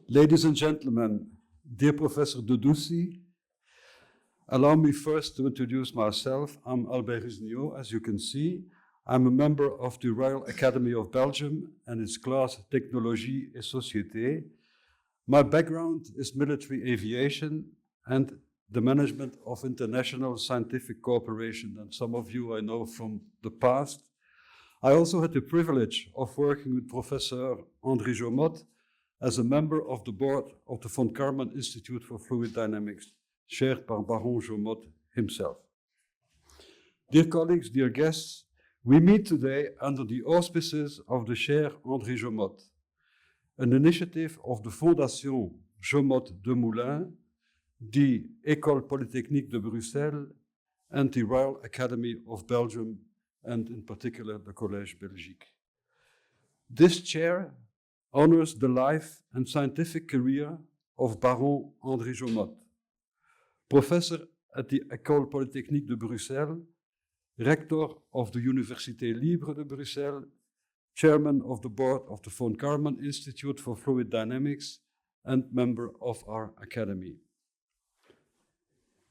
Ladies and gentlemen, dear Professor Dedoussi, allow me first to introduce myself. I'm Albert Rusniot, as you can see. I'm a member of the Royal Academy of Belgium and its class Technologie et Société. My background is military aviation and the management of international scientific cooperation, and some of you I know from the past. I also had the privilege of working with Professor André Jaumotte as a member of the board of the von Karman Institute for Fluid Dynamics, chaired by Baron Jaumotte himself. Dear colleagues, dear guests, we meet today under the auspices of the Chaire André Jaumotte, an initiative of the Fondation Jaumotte de Moulins, the École Polytechnique de Bruxelles, and the Royal Academy of Belgium, and in particular the Collège Belgique. This chair honors the life and scientific career of Baron André Jaumotte, professor at the École Polytechnique de Bruxelles, rector of the Université Libre de Bruxelles, chairman of the board of the von Karman Institute for Fluid Dynamics, and member of our Academy.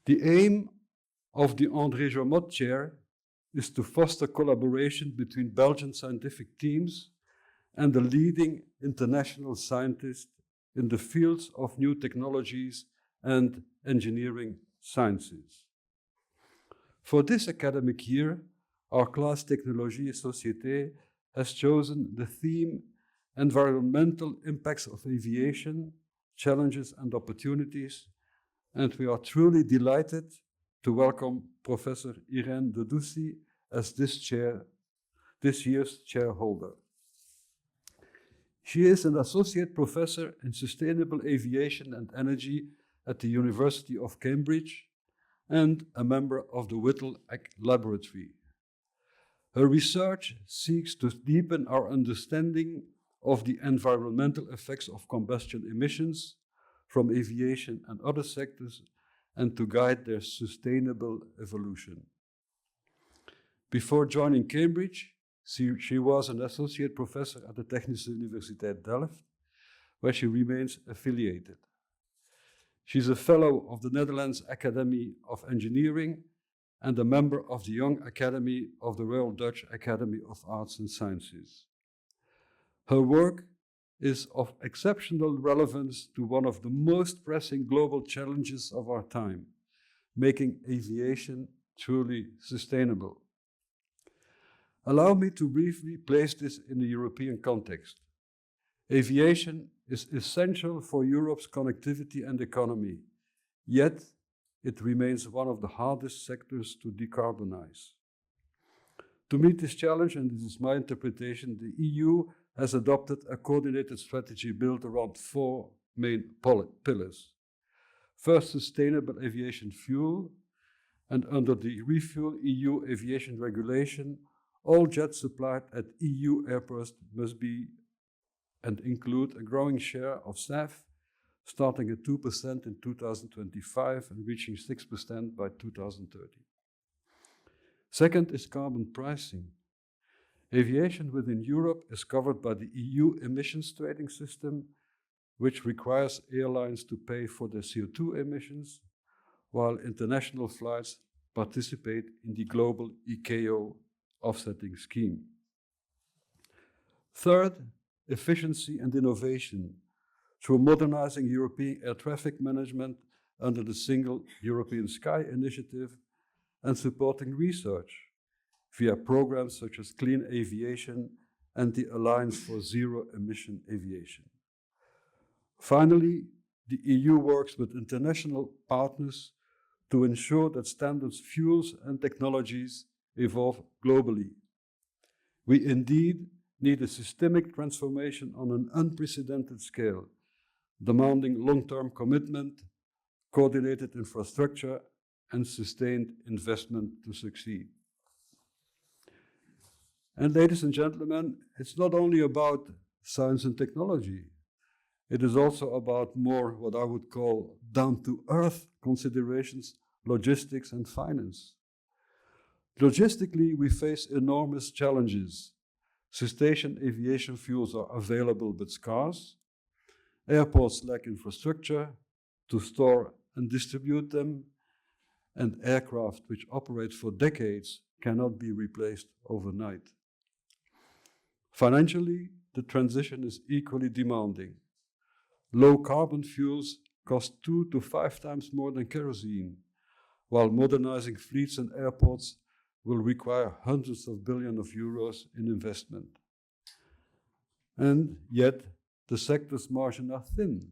The aim of the André Jaumotte Chair is to foster collaboration between Belgian scientific teams and the leading international scientists in the fields of new technologies and engineering sciences. For this academic year, our class Technologie et Société has chosen the theme Environmental Impacts of Aviation, Challenges and Opportunities, and we are truly delighted to welcome Professor Irene Dedoussi as this year's chair holder. She is an associate professor in sustainable aviation and energy at the University of Cambridge and a member of the Whittle Laboratory. Her research seeks to deepen our understanding of the environmental effects of combustion emissions from aviation and other sectors and to guide their sustainable evolution. Before joining Cambridge, she was an associate professor at the Technische Universiteit Delft, where she remains affiliated. She's a fellow of the Netherlands Academy of Engineering and a member of the Young Academy of the Royal Dutch Academy of Arts and Sciences. Her work is of exceptional relevance to one of the most pressing global challenges of our time, making aviation truly sustainable. Allow me to briefly place this in the European context. Aviation is essential for Europe's connectivity and economy, yet it remains one of the hardest sectors to decarbonize. To meet this challenge, and this is my interpretation, the EU has adopted a coordinated strategy built around four main pillars. First, sustainable aviation fuel, and under the Refuel EU Aviation Regulation, all jets supplied at EU airports must be and include a growing share of SAF, starting at 2% in 2025 and reaching 6% by 2030. Second is carbon pricing. Aviation within Europe is covered by the EU emissions trading system, which requires airlines to pay for their CO2 emissions, while international flights participate in the global ICAO offsetting scheme. Third, efficiency and innovation through modernizing European air traffic management under the Single European Sky initiative and supporting research via programs such as Clean Aviation and the Alliance for Zero Emission Aviation. Finally, the EU works with international partners to ensure that standards, fuels, and technologies evolve globally. We indeed need a systemic transformation on an unprecedented scale, demanding long-term commitment, coordinated infrastructure, and sustained investment to succeed. And ladies and gentlemen, it's not only about science and technology. It is also about more what I would call down-to-earth considerations, logistics and finance. Logistically, we face enormous challenges. Sustainable aviation fuels are available but scarce, Airports lack infrastructure to store and distribute them, and aircraft which operate for decades cannot be replaced overnight. Financially, the transition is equally demanding. Low carbon fuels cost 2 to 5 times more than kerosene, while modernizing fleets and airports will require hundreds of billions of euros in investment. And yet, the sector's margins are thin,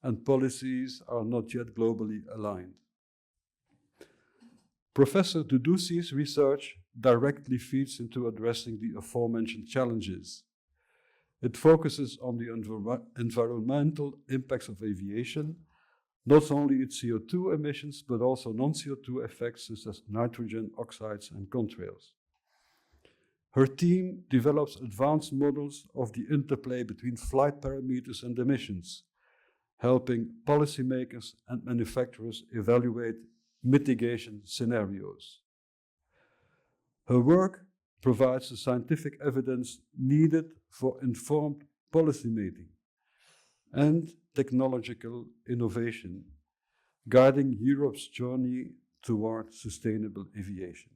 and policies are not yet globally aligned. Professor Dedussi's research directly feeds into addressing the aforementioned challenges. It focuses on the environmental impacts of aviation, not only its CO2 emissions, but also non-CO2 effects such as nitrogen oxides and contrails. Her team develops advanced models of the interplay between flight parameters and emissions, helping policymakers and manufacturers evaluate mitigation scenarios. Her work provides the scientific evidence needed for informed policymaking and technological innovation, guiding Europe's journey toward sustainable aviation.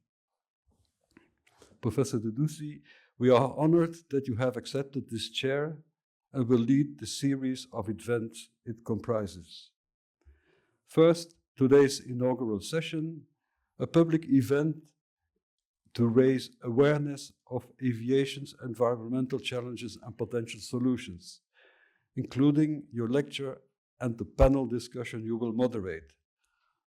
Professor Dedoussi, we are honored that you have accepted this chair and will lead the series of events it comprises. First, today's inaugural session, a public event to raise awareness of aviation's environmental challenges and potential solutions, including your lecture and the panel discussion you will moderate,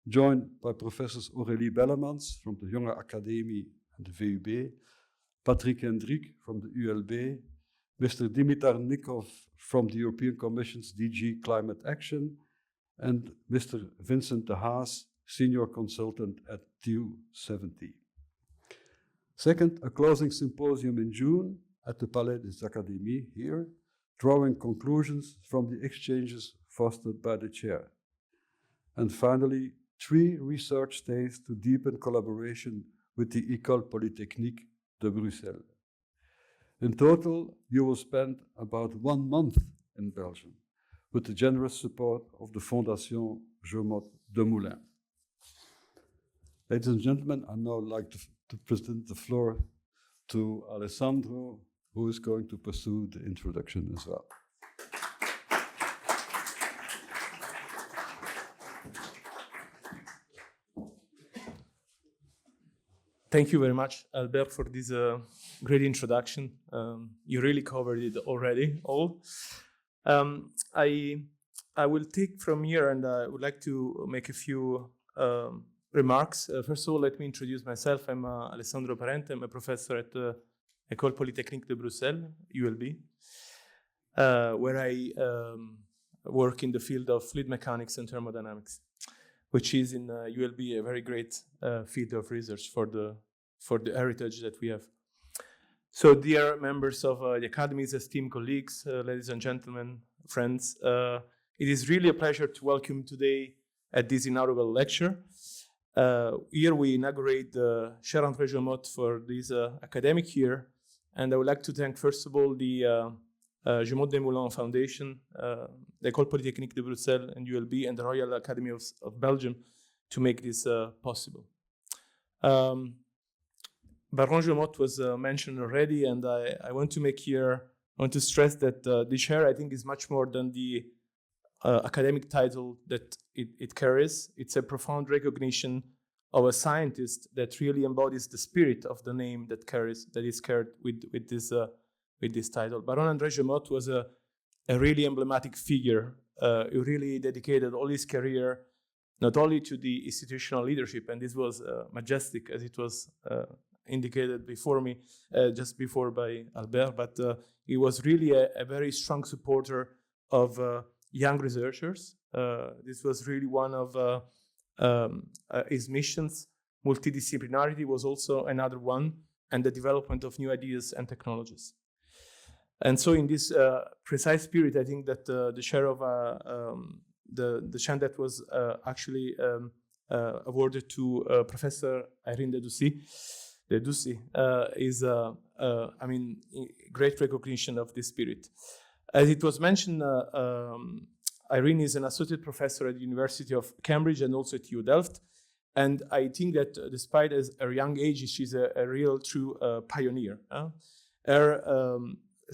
joined by Professors Aurélie Bellemans from the Jonge Academie and the VUB, Patrick Hendrick from the ULB, Mr. Dimitar Nikov from the European Commission's DG Climate Action, and Mr. Vincent de Haes, Senior Consultant at TU 70. Second, a closing symposium in June at the Palais des Académies here, drawing conclusions from the exchanges fostered by the chair. And finally, 3 research days to deepen collaboration with the École Polytechnique de Bruxelles. In total, you will spend about 1 month in Belgium with the generous support of the Fondation Jaumotte de Moulins. Ladies and gentlemen, I'd now like to present the floor to Alessandro, who is going to pursue the introduction as well. Thank you very much, Albert, for this great introduction. You really covered it already, all. I will take from here, and I would like to make a few remarks. First of all, let me introduce myself. I'm Alessandro Parente. I'm a professor at the École Polytechnique de Bruxelles, ULB, where I work in the field of fluid mechanics and thermodynamics, which is in ULB a very great field of research for the heritage that we have. So, dear members of the Academy's esteemed colleagues, ladies and gentlemen, friends, it is really a pleasure to welcome you today at this inaugural lecture. Here we inaugurate the Chaire André Jaumotte for this academic year, and I would like to thank first of all the Jaumotte des Moulins Foundation, the École Polytechnique de Bruxelles and ULB, and the Royal Academy of Belgium to make this possible. Baron Jaumotte was mentioned already, and I want to stress that the chair, I think, is much more than the academic title that it carries. It's a profound recognition of a scientist that really embodies the spirit of the name that is carried with this title. Baron André Jaumotte was a really emblematic figure who really dedicated all his career not only to the institutional leadership, and this was majestic as it was indicated before me, just before by Albert, but he was really a very strong supporter of young researchers. This was really one of his missions. Multidisciplinarity was also another one, and the development of new ideas and technologies. And so in this precise spirit, I think that the chair of the chair that was actually awarded to Professor Irene Dedoussi is, great recognition of this spirit. As it was mentioned, Irene is an associate professor at the University of Cambridge and also at TU Delft. And I think that despite her young age, she's a real true pioneer. Her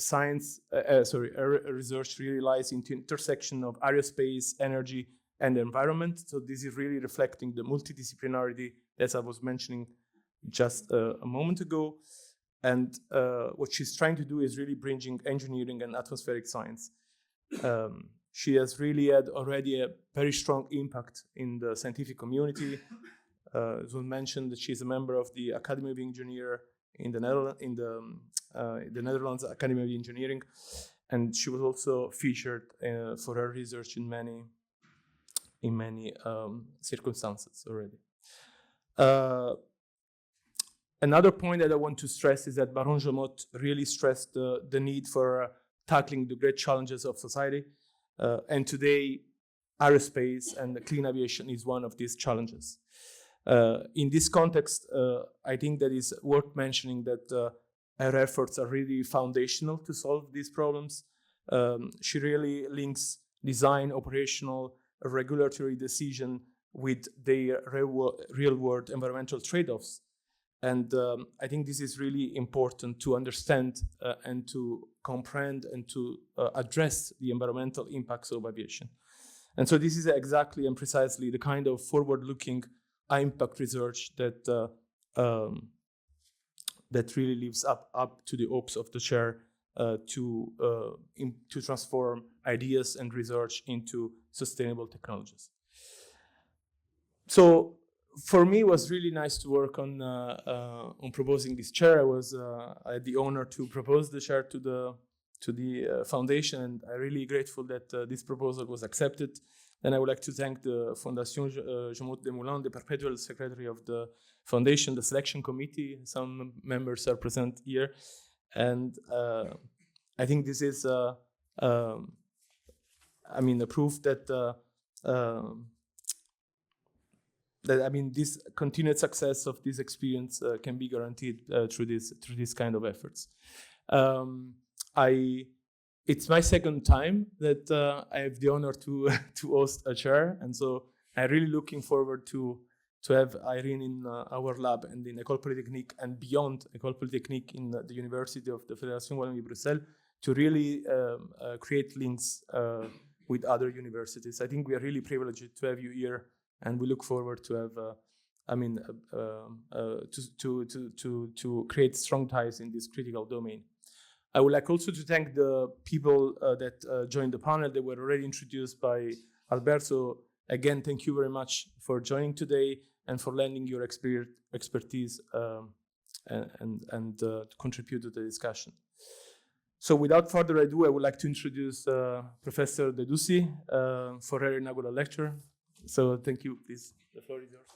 her research really lies into intersection of aerospace, energy, and environment. So this is really reflecting the multidisciplinarity that I was mentioning just a moment ago. And what she's trying to do is really bridging engineering and atmospheric science. She has really had already a very strong impact in the scientific community. It was mentioned that she's a member of the Academie of Engineering in the Netherlands Academy of Engineering, and she was also featured for her research in many circumstances already. Another point that I want to stress is that Baron Jaumotte really stressed the need for tackling the great challenges of society. And today, aerospace and clean aviation is one of these challenges. In this context, I think that is worth mentioning that her efforts are really foundational to solve these problems. She really links design, operational, regulatory decision with the real-world environmental trade-offs. And I think this is really important to understand and to comprehend and to address the environmental impacts of aviation. And so this is exactly and precisely the kind of forward-looking impact research that that really lives up to the hopes of the chair to transform ideas and research into sustainable technologies. So for me, it was really nice to work on proposing this chair. I had the honor to propose the chair to the foundation, and I'm really grateful that this proposal was accepted. And I would like to thank the Fondation Jaumotte de Moulins, the perpetual secretary of the foundation, the selection committee. Some members are present here, and I think this is, a proof that this continued success of this experience can be guaranteed through this kind of efforts. It's my second time that I have the honor to host a chair, and so I'm really looking forward to have Irene in our lab and in École Polytechnique and beyond École Polytechnique in the University of the Fédération Wallonie-Bruxelles to really create links with other universities. I think we are really privileged to have you here, and we look forward to have, to create strong ties in this critical domain. I would like also to thank the people that joined the panel. They were already introduced by Alberto. Again, thank you very much for joining today and for lending your expertise and to contribute to the discussion. So without further ado, I would like to introduce Professor Dedoussi for her inaugural lecture. So thank you, please. The floor is yours.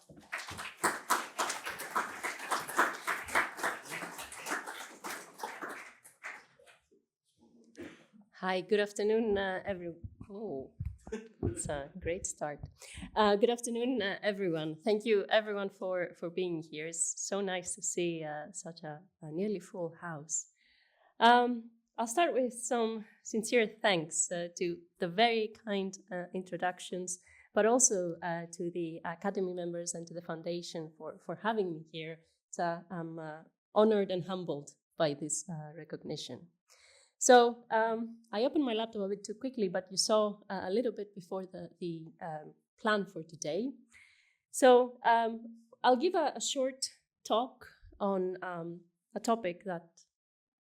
Hi, good afternoon, everyone. Oh, it's a great start. Good afternoon, everyone. Thank you, everyone, for being here. It's so nice to see such a nearly full house. I'll start with some sincere thanks to the very kind introductions, but also to the Academy members and to the Foundation for having me here. So I'm honored and humbled by this recognition. So I opened my laptop a bit too quickly, but you saw a little bit before the plan for today. So I'll give a short talk on a topic that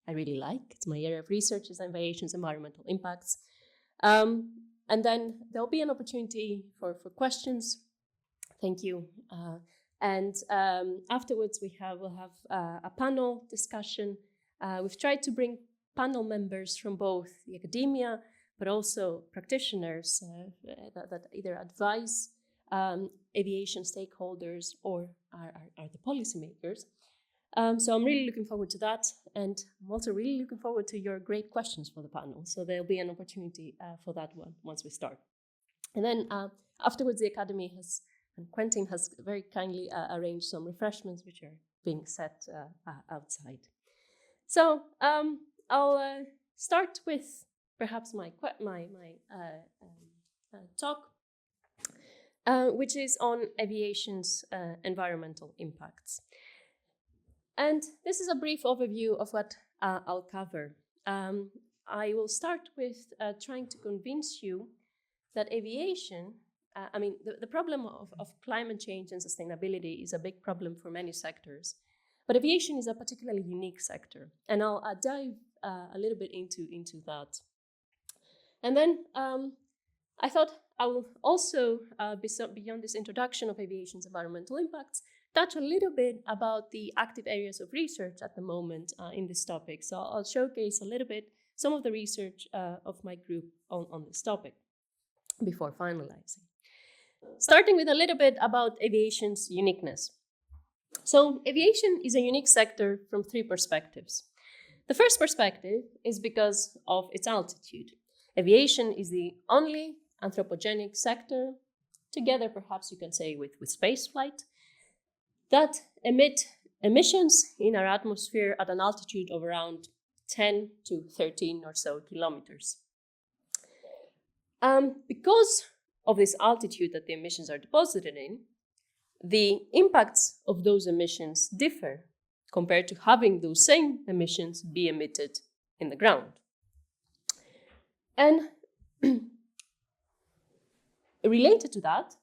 I really like. It's my area of research, is aviation's environmental impacts. And then there'll be an opportunity for questions. Thank you. And afterwards, we'll have a panel discussion. We've tried to bring panel members from both the academia, but also practitioners that either advise aviation stakeholders or are the policymakers. So I'm really looking forward to that, and I'm also really looking forward to your great questions for the panel. So there'll be an opportunity for that one once we start. And then afterwards, the Academy and Quentin has very kindly arranged some refreshments which are being set outside. So I'll start with perhaps my talk, which is on aviation's environmental impacts. And this is a brief overview of what I'll cover. I will start with trying to convince you that aviation, the problem of climate change and sustainability is a big problem for many sectors, but aviation is a particularly unique sector, and I'll dive a little bit into that. And then I thought I will also, beyond this introduction of aviation's environmental impacts, touch a little bit about the active areas of research at the moment in this topic. So I'll showcase a little bit some of the research of my group on this topic before finalizing. Starting with a little bit about aviation's uniqueness. So aviation is a unique sector from 3 perspectives. The first perspective is because of its altitude. Aviation is the only anthropogenic sector, together perhaps you can say with spaceflight, that emit emissions in our atmosphere at an altitude of around 10 to 13 or so kilometers. Because of this altitude that the emissions are deposited in, the impacts of those emissions differ compared to having those same emissions be emitted in the ground. And related to that,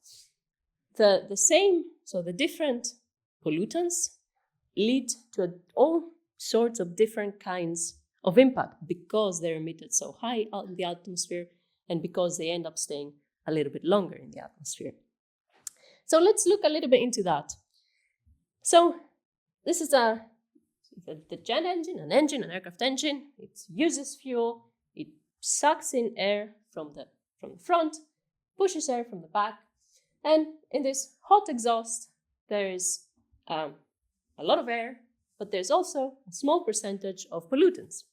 the different pollutants lead to all sorts of different kinds of impact because they're emitted so high out in the atmosphere and because they end up staying a little bit longer in the atmosphere. So let's look a little bit into that. So this is the jet engine, an aircraft engine. It uses fuel, it sucks in air from the front, pushes air from the back, and in this hot exhaust there is a lot of air, but there's also a small percentage of pollutants.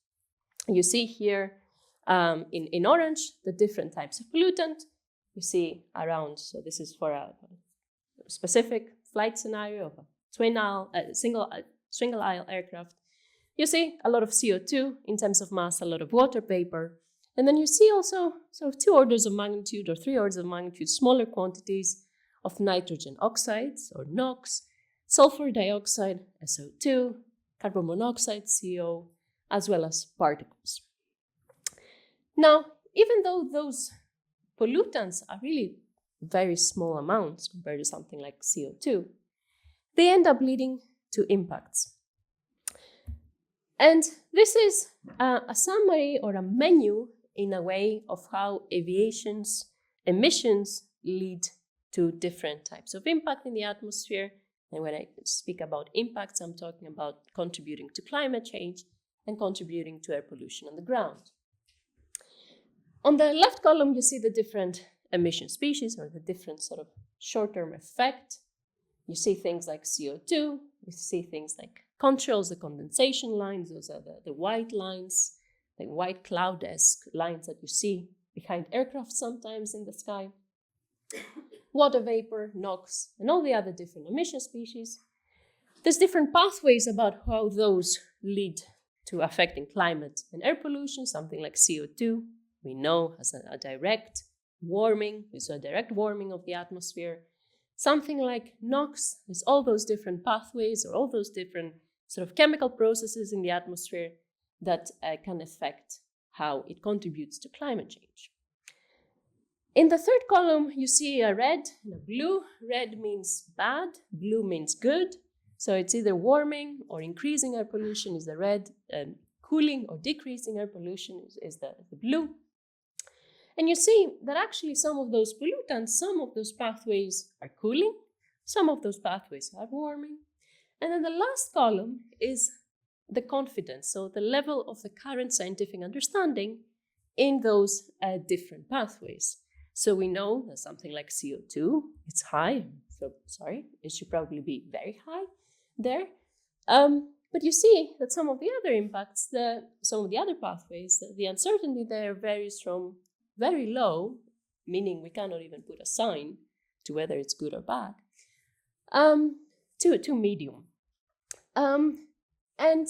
You see here in orange the different types of pollutant. You see around, so this is for a specific flight scenario of a single aisle aircraft. You see a lot of CO2 in terms of mass, a lot of water vapor. And then you see also sort of 2 orders of magnitude or 3 orders of magnitude smaller quantities of nitrogen oxides or NOx, sulfur dioxide, SO2, carbon monoxide, CO, as well as particles. Now, even though those pollutants are really very small amounts compared to something like CO2, they end up leading to impacts. And this is a summary or a menu in a way of how aviation's emissions lead to different types of impact in the atmosphere. And when I speak about impacts, I'm talking about contributing to climate change and contributing to air pollution on the ground. On the left column, you see the different emission species or the different sort of short-term effect. You see things like CO2, you see things like contrails, the condensation lines, those are the white lines, the white cloud-esque lines that you see behind aircraft sometimes in the sky. Water vapor, NOx, and all the other different emission species. There's different pathways about how those lead to affecting climate and air pollution. Something like CO2, we know has a direct warming, is a direct warming of the atmosphere. Something like NOx, there's all those different pathways or all those different sort of chemical processes in the atmosphere that can affect how it contributes to climate change. In the third column, you see a red and a blue. Red means bad, blue means good. So it's either warming or increasing air pollution is the red, and cooling or decreasing air pollution is the blue. And you see that actually some of those pollutants, some of those pathways are cooling, some of those pathways are warming. And then the last column is the confidence, so the level of the current scientific understanding in those different pathways. So we know that something like CO2, it's high, so sorry, it should probably be very high there. But you see that some of the other impacts, some of the other pathways, the uncertainty there varies from very low, meaning we cannot even put a sign to whether it's good or bad, to medium. And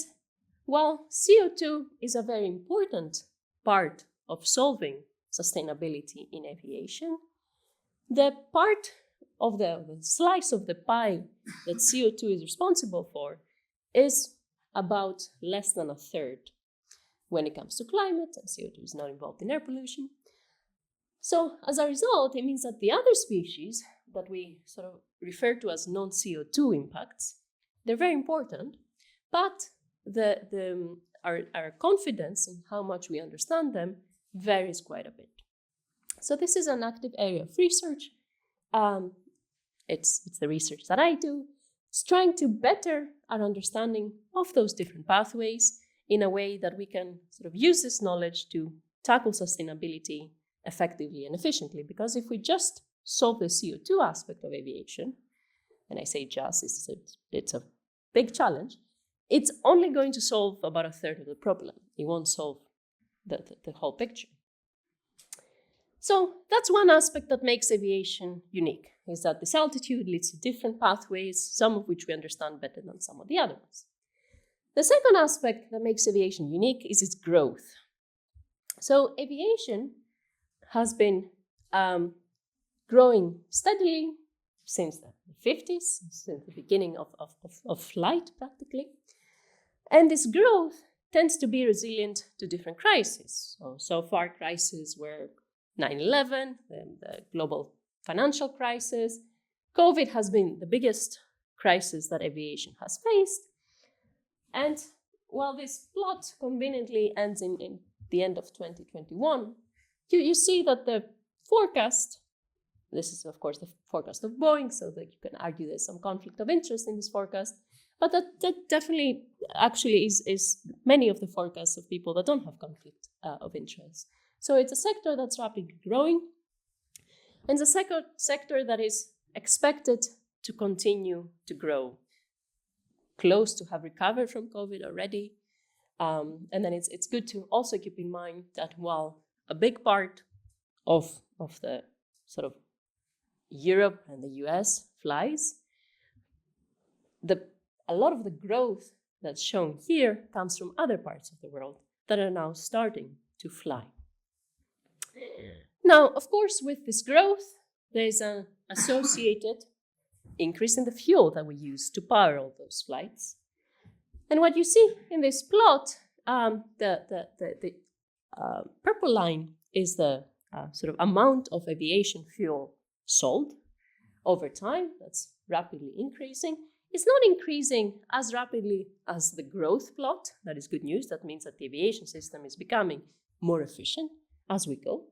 while CO2 is a very important part of solving sustainability in aviation, the part of the slice of the pie that CO2 is responsible for is about less than a third when it comes to climate, and CO2 is not involved in air pollution. So as a result, it means that the other species that we sort of refer to as non-CO2 impacts, they're very important, but our confidence in how much we understand them varies quite a bit. So this is an active area of research. It's the research that I do. It's trying to better our understanding of those different pathways in a way that we can sort of use this knowledge to tackle sustainability effectively and efficiently. Because if we just solve the CO2 aspect of aviation, and I say just, it's a big challenge, it's only going to solve about a third of the problem. It won't solve the whole picture. So that's one aspect that makes aviation unique, is that this altitude leads to different pathways, some of which we understand better than some of the other ones. The second aspect that makes aviation unique is its growth. So aviation has been growing steadily since the 50s, since the beginning of flight practically. And this growth tends to be resilient to different crises. So far crises were 9/11, the global financial crisis. COVID has been the biggest crisis that aviation has faced. And while this plot conveniently ends in the end of 2021, you see that the forecast, this is of course the forecast of Boeing, so that you can argue there's some conflict of interest in this forecast, but that definitely actually is many of the forecasts of people that don't have conflict of interest. So it's a sector that's rapidly growing, and it's a sector that is expected to continue to grow, close to have recovered from COVID already. And then it's good to also keep in mind that while a big part of the sort of Europe and the US flies, a lot of the growth that's shown here comes from other parts of the world that are now starting to fly. Now, of course, with this growth, there's an associated increase in the fuel that we use to power all those flights. And what you see in this plot, the purple line is the sort of amount of aviation fuel sold over time. That's rapidly increasing. It's not increasing as rapidly as the growth plot. That is good news. That means that the aviation system is becoming more efficient as we go.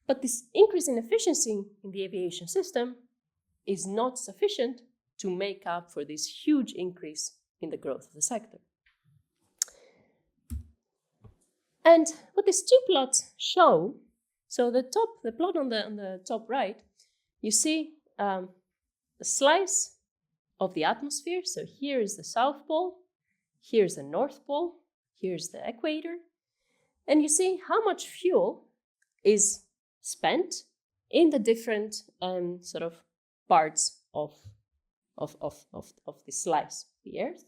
But this increase in efficiency in the aviation system is not sufficient to make up for this huge increase in the growth of the sector. And what these two plots show, so the plot on the top right, you see the slice of the atmosphere. So here is the South Pole, here's the North Pole, here's the equator. And you see how much fuel is spent in the different sort of parts of the slice of the Earth.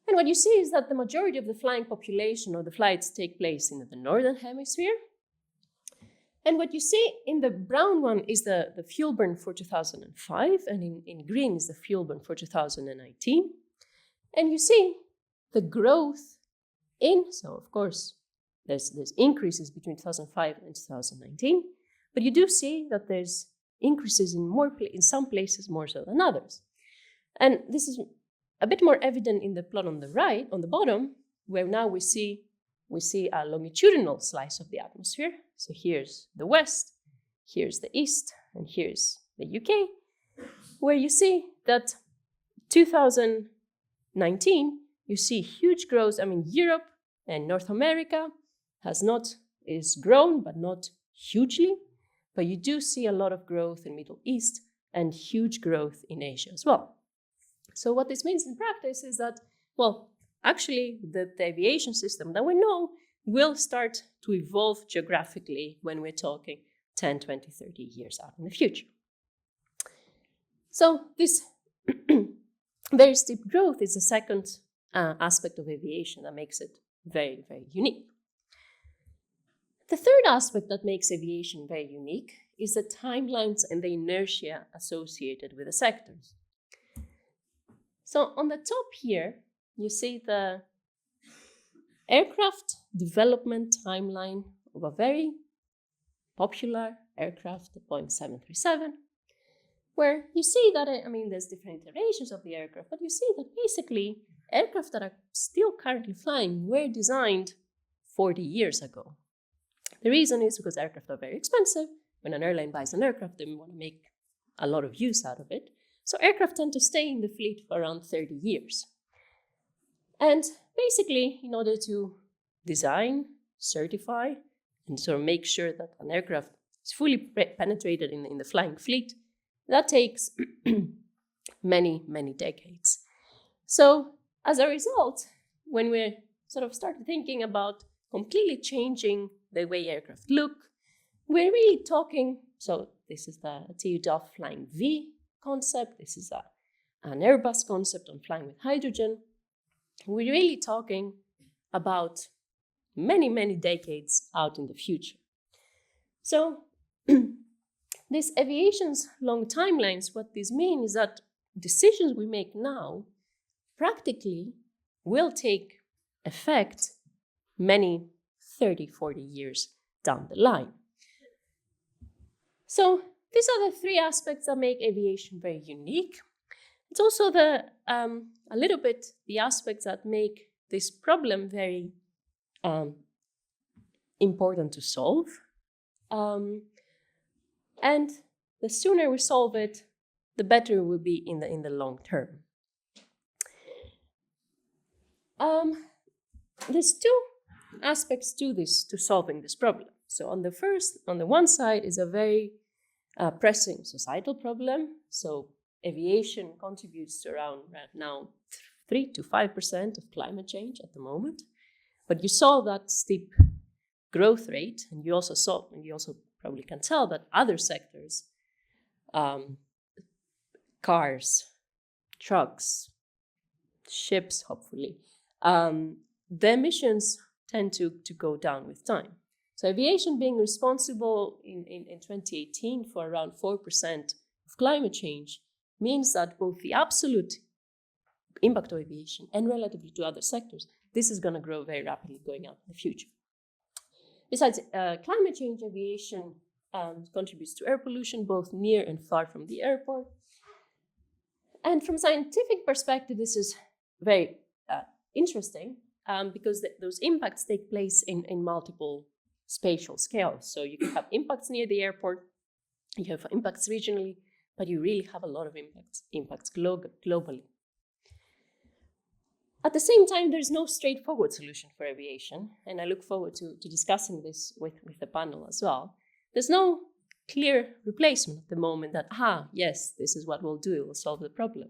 And what you see is that the majority of the flying population or the flights take place in the northern hemisphere. And what you see in the brown one is the fuel burn for 2005, and in green is the fuel burn for 2019. And you see the growth so of course, there's increases between 2005 and 2019, but you do see that there's increases in some places more so than others. And this is a bit more evident in the plot on the right, on the bottom, where now we see a longitudinal slice of the atmosphere. So here's the West, here's the East, and here's the UK, where you see that 2019, you see huge growth. I mean, Europe and North America is grown, but not hugely. But you do see a lot of growth in Middle East and huge growth in Asia as well. So what this means in practice is that, well, actually the aviation system that we know will start to evolve geographically when we're talking 10, 20, 30 years out in the future. So this very steep growth is the second aspect of aviation that makes it very, very unique. The third aspect that makes aviation very unique is the timelines and the inertia associated with the sectors. So on the top here, you see the aircraft development timeline of a very popular aircraft, the Boeing 737, where you see that, I mean, there's different iterations of the aircraft, but you see that basically aircraft that are still currently flying were designed 40 years ago. The reason is because aircraft are very expensive. When an airline buys an aircraft, they want to make a lot of use out of it. So aircraft tend to stay in the fleet for around 30 years. And basically, in order to design, certify, and sort of make sure that an aircraft is fully penetrated in the flying fleet, that takes many, many decades. So as a result, when we sort of start thinking about completely changing the way aircraft look, we're really talking, so this is the TU-DOF Flying V concept, this is an Airbus concept on flying with hydrogen. We're really talking about many, many decades out in the future. So this aviation's long timelines, what this means is that decisions we make now practically will take effect many 30, 40 years down the line. So these are the three aspects that make aviation very unique. It's also a little bit the aspects that make this problem very important to solve. And the sooner we solve it, the better it will be in the long term. There's two aspects to solving this problem. So on the one side is a very pressing societal problem. So aviation contributes to around right now 3 to 5% of climate change at the moment. But you saw that steep growth rate, and you also probably can tell that other sectors, cars, trucks, ships, hopefully, the emissions tend to go down with time. So aviation being responsible in 2018 for around 4% of climate change means that both the absolute impact of aviation and relatively to other sectors, this is going to grow very rapidly going out in the future. Besides climate change, aviation contributes to air pollution, both near and far from the airport. And from a scientific perspective, this is very interesting because those impacts take place in multiple spatial scales. So you can have impacts near the airport, you have impacts regionally, but you really have a lot of impacts globally. At the same time, there's no straightforward solution for aviation, and I look forward to discussing this with the panel as well. There's no clear replacement at the moment that, yes, this is what we'll do, it will solve the problem.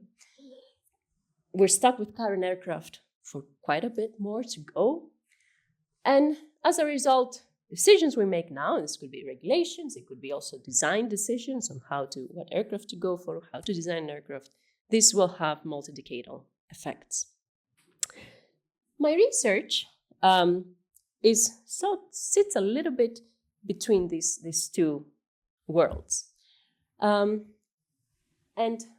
We're stuck with current aircraft for quite a bit more to go. And as a result, decisions we make now, and this could be regulations, it could be also design decisions on what aircraft to go for, how to design an aircraft, this will have multi-decadal effects. My research sits a little bit between these two worlds. And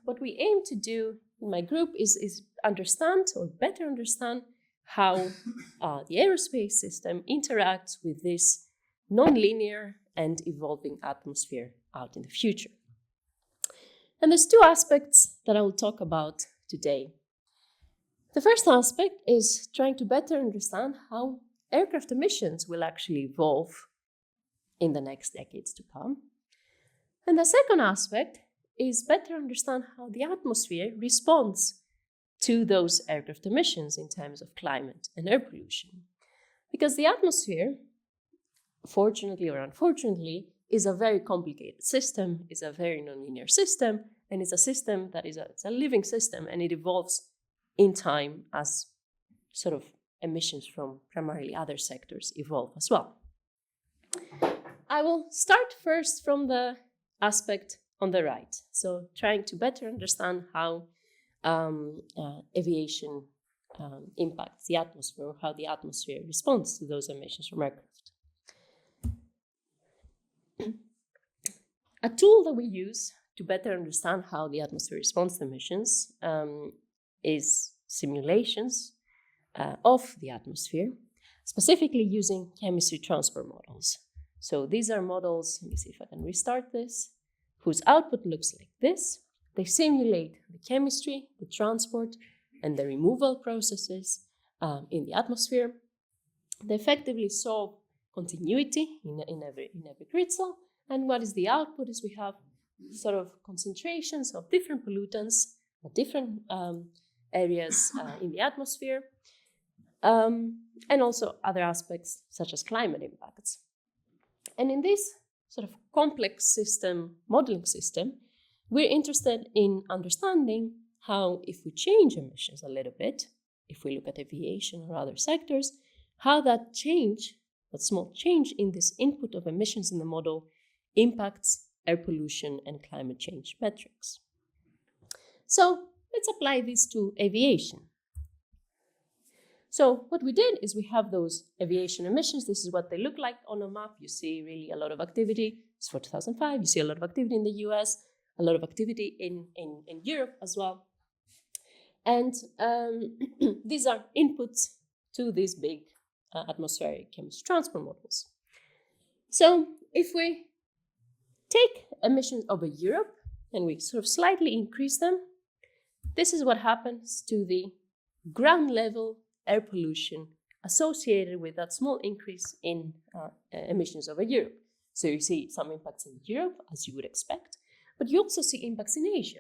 what we aim to do in my group is understand or better understand how the aerospace system interacts with this non-linear and evolving atmosphere out in the future. And there's two aspects that I will talk about today. The first aspect is trying to better understand how aircraft emissions will actually evolve in the next decades to come. And the second aspect is better understand how the atmosphere responds to those aircraft emissions in terms of climate and air pollution. Because the atmosphere, fortunately or unfortunately, is a very complicated system, is a very nonlinear system, and it's a system that it's a living system, and it evolves in time as sort of emissions from primarily other sectors evolve as well. I will start first from the aspect on the right. So trying to better understand how aviation impacts the atmosphere, or how the atmosphere responds to those emissions from aircraft. A tool that we use to better understand how the atmosphere responds to emissions is simulations of the atmosphere, specifically using chemistry transport models. So these are models, let me see if I can restart this, whose output looks like this. They simulate the chemistry, the transport, and the removal processes in the atmosphere. They effectively solve continuity in every grid cell. And what is the output is we have sort of concentrations of different pollutants at different areas in the atmosphere, and also other aspects such as climate impacts. And in this sort of complex system, modeling system, we're interested in understanding how, if we change emissions a little bit, if we look at aviation or other sectors, how that change, that small change in this input of emissions in the model impacts air pollution and climate change metrics. So let's apply this to aviation. So what we did is we have those aviation emissions. This is what they look like on a map. You see really a lot of activity. It's for 2005. You see a lot of activity in the US, a lot of activity in Europe as well. And these are inputs to these big atmospheric chemistry transport models. So if we take emissions over Europe and we sort of slightly increase them, this is what happens to the ground level air pollution associated with that small increase in emissions over Europe. So you see some impacts in Europe, as you would expect, but you also see impacts in Asia.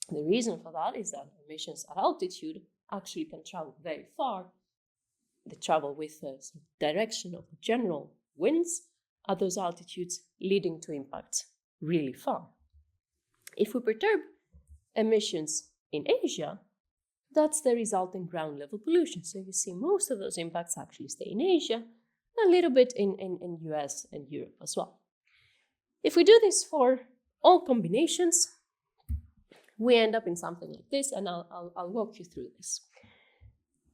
The reason for that is that emissions at altitude actually can travel very far. They travel with the direction of the general winds at those altitudes, leading to impacts really far. If we perturb emissions in Asia, that's the resulting ground level pollution. So you see most of those impacts actually stay in Asia, a little bit in US and Europe as well. If we do this for all combinations, we end up in something like this, and I'll walk you through this.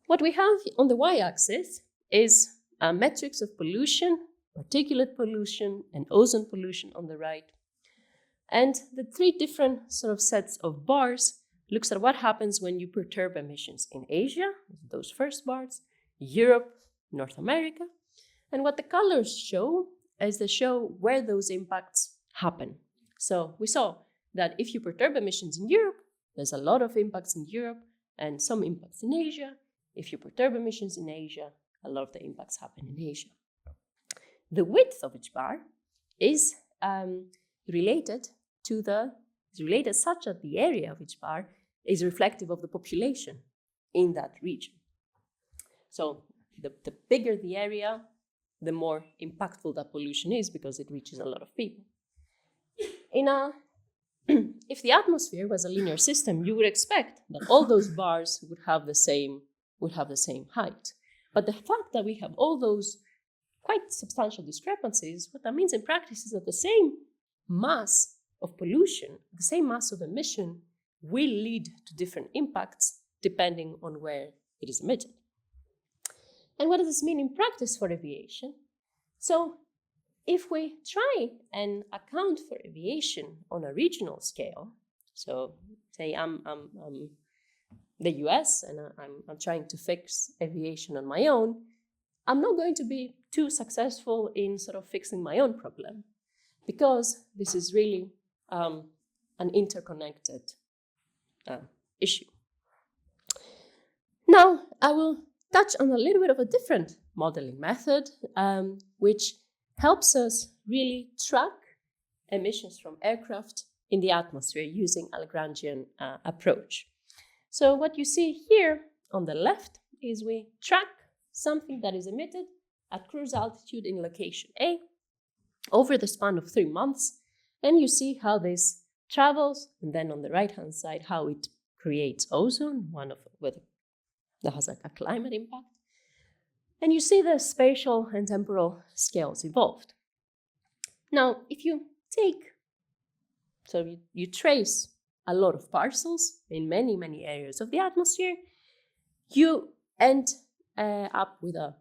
What we have on the y-axis is metrics of pollution, particulate pollution, and ozone pollution on the right. And the three different sort of sets of bars looks at what happens when you perturb emissions in Asia, those first bars, Europe, North America. And what the colors show is they show where those impacts happen. So we saw that if you perturb emissions in Europe, there's a lot of impacts in Europe and some impacts in Asia. If you perturb emissions in Asia, a lot of the impacts happen in Asia. The width of each bar is related such that the area of each bar is reflective of the population in that region. So the bigger the area, the more impactful that pollution is because it reaches a lot of people. If the atmosphere was a linear system, you would expect that all those bars would have the same height. But the fact that we have all those quite substantial discrepancies, what that means in practice is that the same mass of pollution, the same mass of emission will lead to different impacts depending on where it is emitted. And what does this mean in practice for aviation? So if we try and account for aviation on a regional scale, so say I'm the US and I'm trying to fix aviation on my own, I'm not going to be too successful in sort of fixing my own problem because this is really an interconnected issue. Now, I will touch on a little bit of a different modeling method, which helps us really track emissions from aircraft in the atmosphere using a Lagrangian approach. So what you see here on the left is we track something that is emitted at cruise altitude in location A over the span of 3 months, and you see how this travels, and then on the right-hand side, how it creates ozone, that has a climate impact. And you see the spatial and temporal scales evolved. Now, if you you trace a lot of parcels in many, many areas of the atmosphere, you end up with a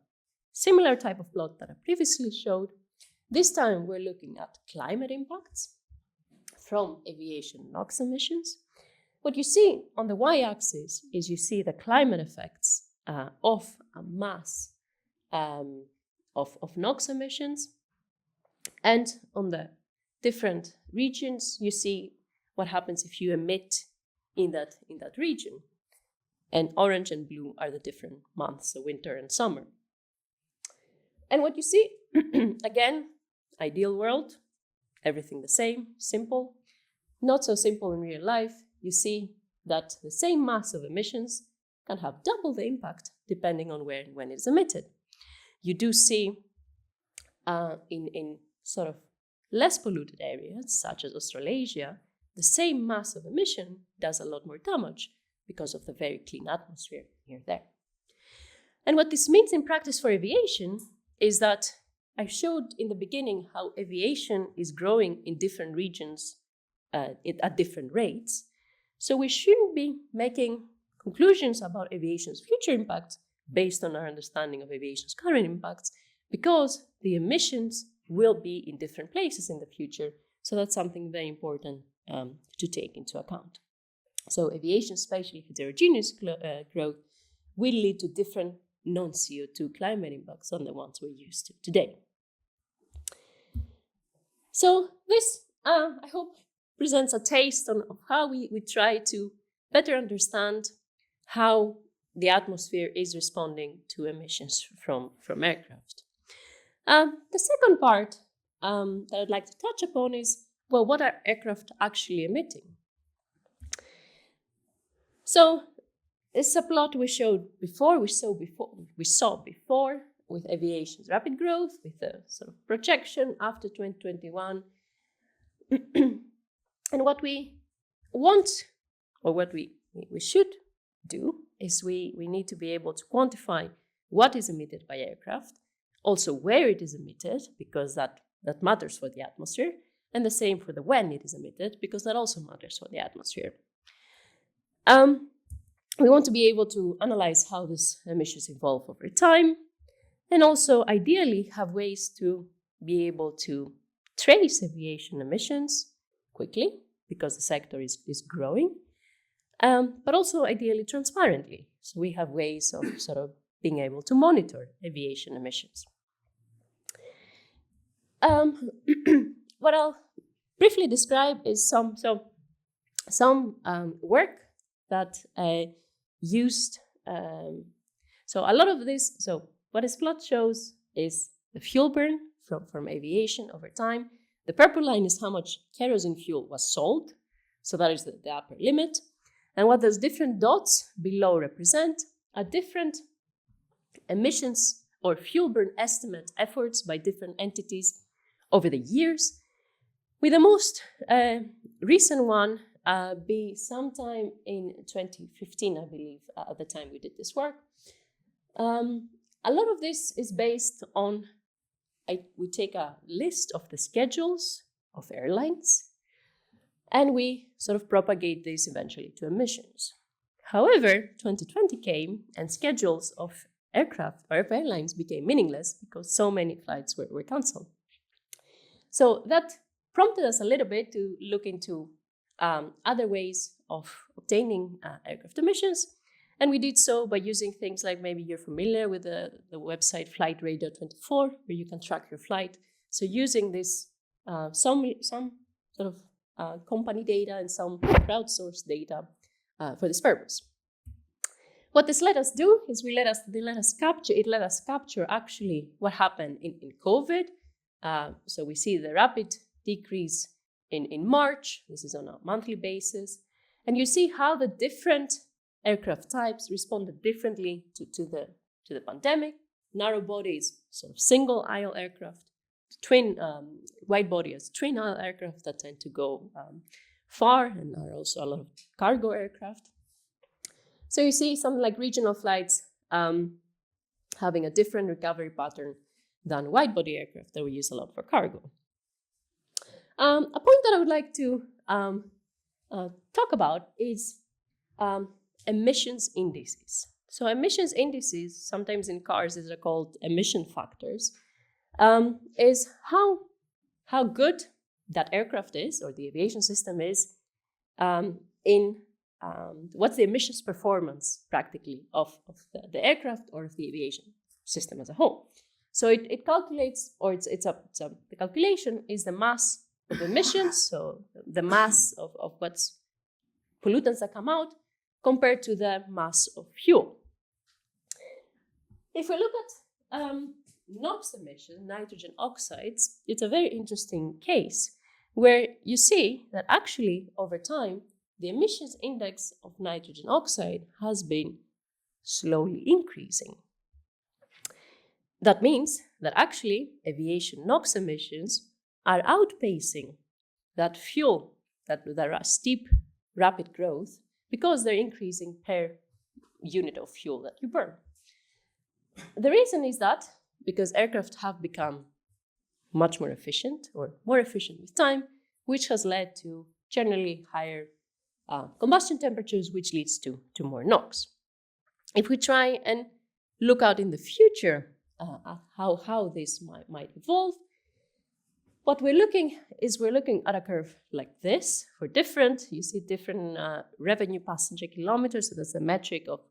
similar type of plot that I previously showed. This time we're looking at climate impacts from aviation NOx emissions. What you see on the y-axis is you see the climate effects of a mass of NOx emissions. And on the different regions, you see what happens if you emit in that region. And orange and blue are the different months, so winter and summer. And what you see, again, ideal world, everything the same, simple. Not so simple in real life. You see that the same mass of emissions can have double the impact depending on where and when it's emitted. You do see in sort of less polluted areas, such as Australasia, the same mass of emission does a lot more damage because of the very clean atmosphere here there. And what this means in practice for aviation is that I showed in the beginning how aviation is growing in different regions at different rates. So we shouldn't be making conclusions about aviation's future impacts based on our understanding of aviation's current impacts, because the emissions will be in different places in the future. So that's something very important to take into account. So aviation's spatially heterogeneous growth will lead to different non-CO2 climate impacts than the ones we're used to today. So this, I hope, presents a taste of how we try to better understand how the atmosphere is responding to emissions from aircraft. The second part that I'd like to touch upon is, well, what are aircraft actually emitting? So this is a plot we showed before. We saw before with aviation's rapid growth, with the sort of projection after 2021. And what we want, or what we should do, is we need to be able to quantify what is emitted by aircraft, also where it is emitted, because that matters for the atmosphere, and the same for the when it is emitted, because that also matters for the atmosphere. We want to be able to analyze how these emissions evolve over time, and also ideally have ways to be able to trace aviation emissions quickly, because the sector is growing, but also ideally transparently. So we have ways of sort of being able to monitor aviation emissions. What I'll briefly describe is some work that used, so a lot of this, so what this plot shows is the fuel burn from aviation over time. The purple line is how much kerosene fuel was sold, so that is the upper limit. And what those different dots below represent are different emissions or fuel burn estimate efforts by different entities over the years, with the most recent one be sometime in 2015, I believe, at the time we did this work. A lot of this is based on, we take a list of the schedules of airlines, and we sort of propagate this eventually to emissions. However, 2020 came, and schedules of aircraft or of airlines became meaningless because so many flights were cancelled. So that prompted us a little bit to look into other ways of obtaining aircraft emissions. And we did so by using things like, maybe you're familiar with the website Flight Radar 24, where you can track your flight. So using this, some sort of company data and some crowdsourced data for this purpose. What this let us do is it let us capture actually what happened in COVID. So we see the rapid decrease in March. This is on a monthly basis. And you see how the different aircraft types responded differently to the pandemic. Narrow bodies, sort of single aisle aircraft, twin wide body as twin aisle aircraft that tend to go far, and are also a lot of cargo aircraft. So you see something like regional flights having a different recovery pattern than wide body aircraft that we use a lot for cargo. A point that I would like to talk about is emissions indices. So emissions indices, sometimes in cars these are called emission factors, is how good that aircraft is, or the aviation system is, what's the emissions performance practically of the aircraft or of the aviation system as a whole. So it calculates, or the calculation is the mass of emissions, so the mass of what's pollutants that come out compared to the mass of fuel. If we look at NOx emissions, nitrogen oxides, it's a very interesting case where you see that actually over time, the emissions index of nitrogen oxide has been slowly increasing. That means that actually aviation NOx emissions are outpacing that fuel, that steep, rapid growth, because they're increasing per unit of fuel that you burn. The reason is that because aircraft have become much more efficient, or more efficient with time, which has led to generally higher combustion temperatures, which leads to more NOx. If we try and look out in the future at how this might evolve, what we're looking at a curve like this for different, you see different revenue passenger kilometers, so that's the metric of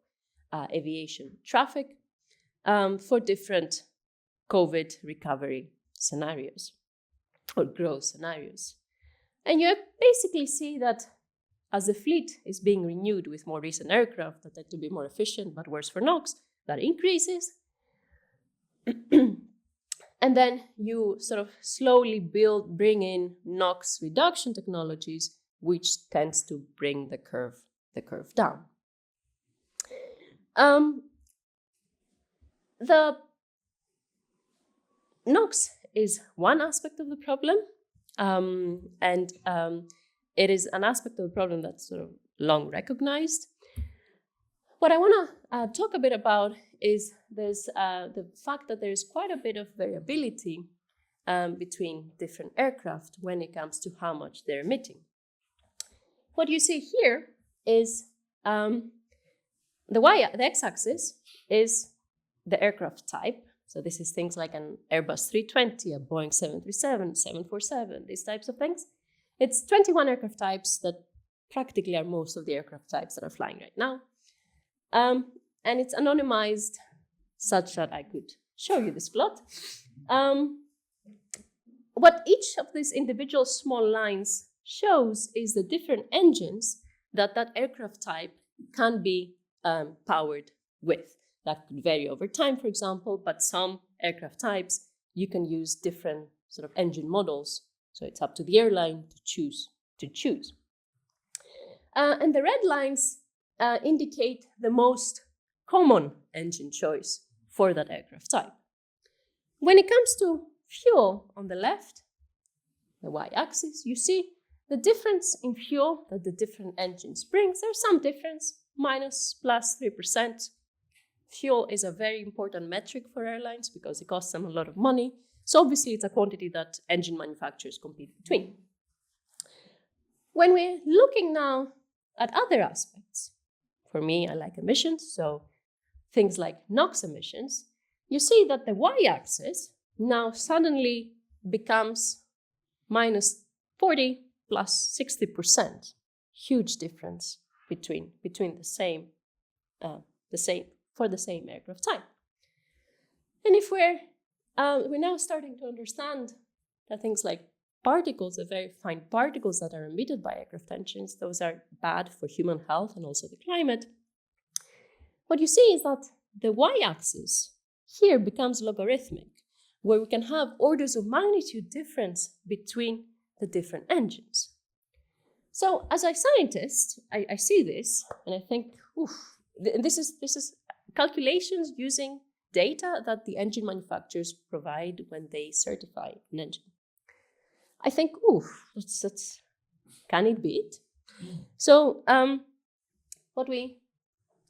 aviation traffic, for different COVID recovery scenarios or growth scenarios. And you basically see that as the fleet is being renewed with more recent aircraft that tend to be more efficient but worse for NOx, that increases. And then you sort of slowly bring in NOx reduction technologies, which tends to bring the curve down. The NOx is one aspect of the problem, and it is an aspect of the problem that's sort of long recognized. What I want to talk a bit about is the fact that there's quite a bit of variability between different aircraft when it comes to how much they're emitting. What you see here is the x-axis is the aircraft type. So this is things like an Airbus 320, a Boeing 737, 747, these types of things. It's 21 aircraft types that practically are most of the aircraft types that are flying right now. And it's anonymized such that I could show you this plot. What each of these individual small lines shows is the different engines that aircraft type can be powered with. That could vary over time, for example, but some aircraft types, you can use different sort of engine models. So it's up to the airline to choose. And the red lines indicate the most common engine choice for that aircraft type. When it comes to fuel on the left, the y-axis, you see the difference in fuel that the different engines bring. There's some difference, minus, plus 3%. Fuel is a very important metric for airlines because it costs them a lot of money. So obviously it's a quantity that engine manufacturers compete between. When we're looking now at other aspects, for me, I like emissions, so things like NOx emissions, you see that the y-axis now suddenly becomes minus 40 plus 60%. Huge difference between the same for the same aircraft type. And if we're now starting to understand that things like particles, the very fine particles that are emitted by aircraft engines, those are bad for human health and also the climate. What you see is that the y-axis here becomes logarithmic, where we can have orders of magnitude difference between the different engines. So as a scientist, I see this and I think, this is calculations using data that the engine manufacturers provide when they certify an engine. I think, that's can it be it? So what we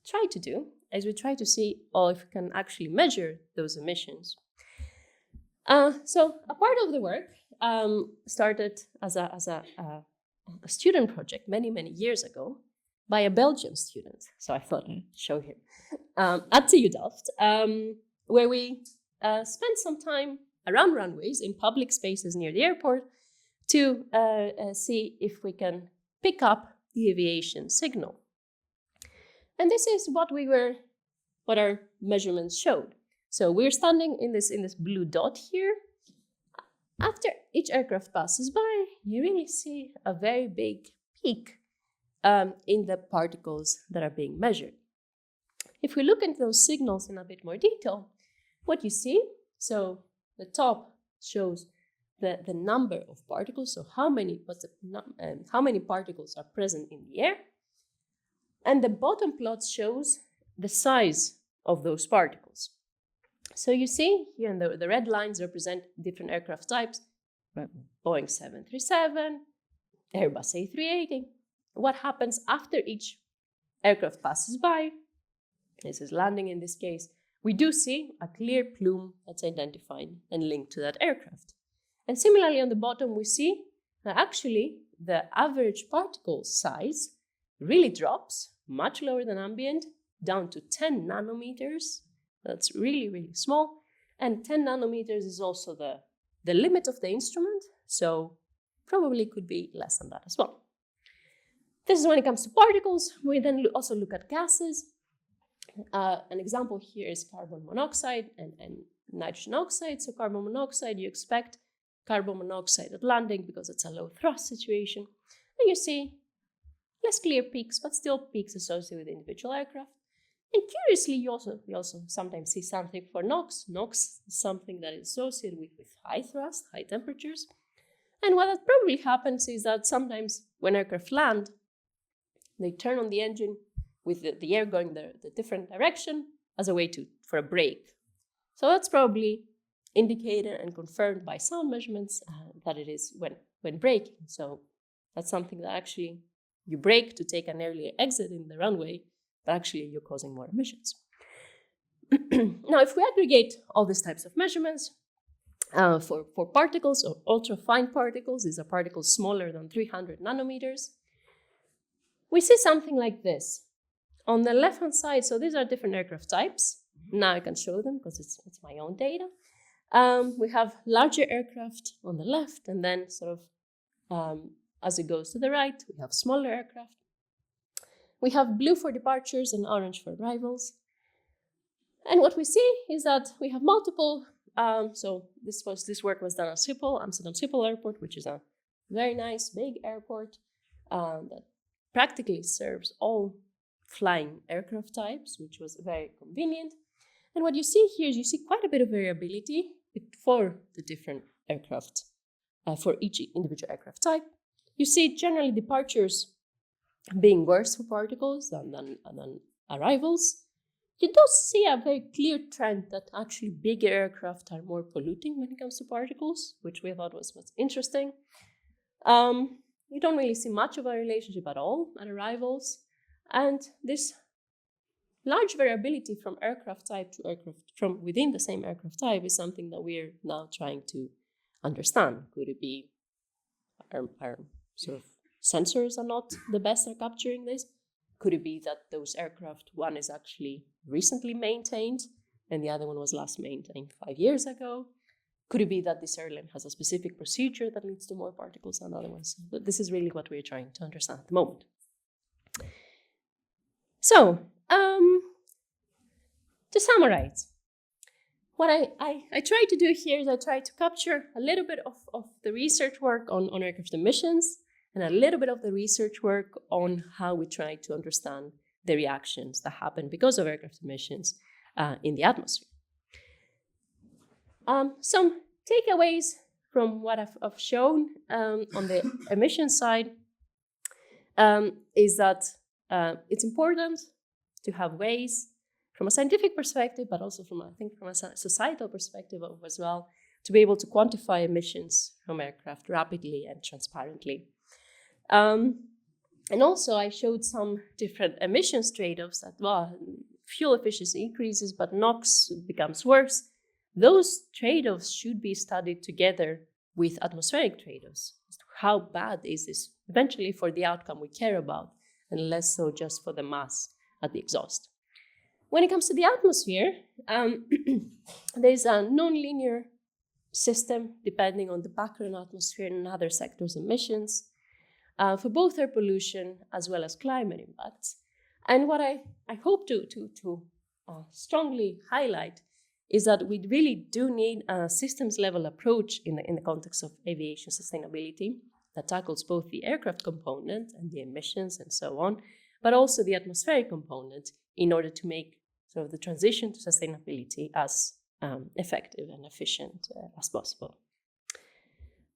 try to do is we try to see if we can actually measure those emissions. So a part of the work started as a student project many years ago by a Belgian student. So I thought I'd show him at TU Delft, where we spent some time around runways in public spaces near the airport to see if we can pick up the aviation signal. And this is what our measurements showed. So we're standing in this blue dot here. After each aircraft passes by, you really see a very big peak in the particles that are being measured. If we look into those signals in a bit more detail, what you see, so the top shows the number of particles, so how many particles are present in the air, and the bottom plot shows the size of those particles. So you see here in the red lines represent different aircraft types, Boeing 737, Airbus A380. What happens after each aircraft passes by, this is landing in this case, we do see a clear plume that's identified and linked to that aircraft. And similarly on the bottom we see that actually the average particle size really drops, much lower than ambient, down to 10 nanometers. That's really, really small. And 10 nanometers is also the limit of the instrument, so probably could be less than that as well. This is when it comes to particles. We then also look at gases. An example here is carbon monoxide and nitrogen oxide. So carbon monoxide, you expect carbon monoxide at landing because it's a low thrust situation. And you see less clear peaks, but still peaks associated with individual aircraft. And curiously, you also sometimes see something for NOx. NOx is something that is associated with high thrust, high temperatures. And what that probably happens is that sometimes when aircraft land, they turn on the engine with the air going the different direction as a way for a brake. So that's probably indicated and confirmed by sound measurements that it is when braking. So that's something that actually you brake to take an earlier exit in the runway, but actually you're causing more emissions. Now, if we aggregate all these types of measurements for particles or ultra-fine particles, these are particles smaller than 300 nanometers, we see something like this. On the left-hand side, so these are different aircraft types. Now I can show them because it's my own data. We have larger aircraft on the left, and then sort of as it goes to the right, we have smaller aircraft. We have blue for departures and orange for arrivals. And what we see is that we have multiple, so this work was done at Schiphol, Amsterdam Schiphol Airport, which is a very nice big airport that practically serves all flying aircraft types, which was very convenient. And what you see here is you see quite a bit of variability for the different aircraft, for each individual aircraft type. You see generally departures being worse for particles than arrivals. You do see a very clear trend that actually bigger aircraft are more polluting when it comes to particles, which we thought was interesting. You don't really see much of a relationship at all at arrivals. And this large variability from aircraft type to aircraft, from within the same aircraft type, is something that we're now trying to understand. Could it be our sort of sensors are not the best at capturing this? Could it be that those aircraft, one is actually recently maintained and the other one was last maintained 5 years ago? Could it be that this airline has a specific procedure that leads to more particles than other ones? But this is really what we're trying to understand at the moment. So, to summarize, what I try to do here is I try to capture a little bit of the research work on aircraft emissions and a little bit of the research work on how we try to understand the reactions that happen because of aircraft emissions in the atmosphere. Some takeaways from what I've shown on the emission side is that it's important to have ways from a scientific perspective, but also from a societal perspective as well, to be able to quantify emissions from aircraft rapidly and transparently. And also I showed some different emissions trade-offs that, well, fuel efficiency increases, but NOx becomes worse. Those trade-offs should be studied together with atmospheric trade-offs. How bad is this eventually for the outcome we care about, and less so just for the mass at the exhaust. When it comes to the atmosphere, there's a non-linear system depending on the background atmosphere and other sectors' emissions for both air pollution as well as climate impacts. And what I hope to strongly highlight is that we really do need a systems level approach in the context of aviation sustainability that tackles both the aircraft component and the emissions and so on, but also the atmospheric component in order to make sort of the transition to sustainability as effective and efficient as possible.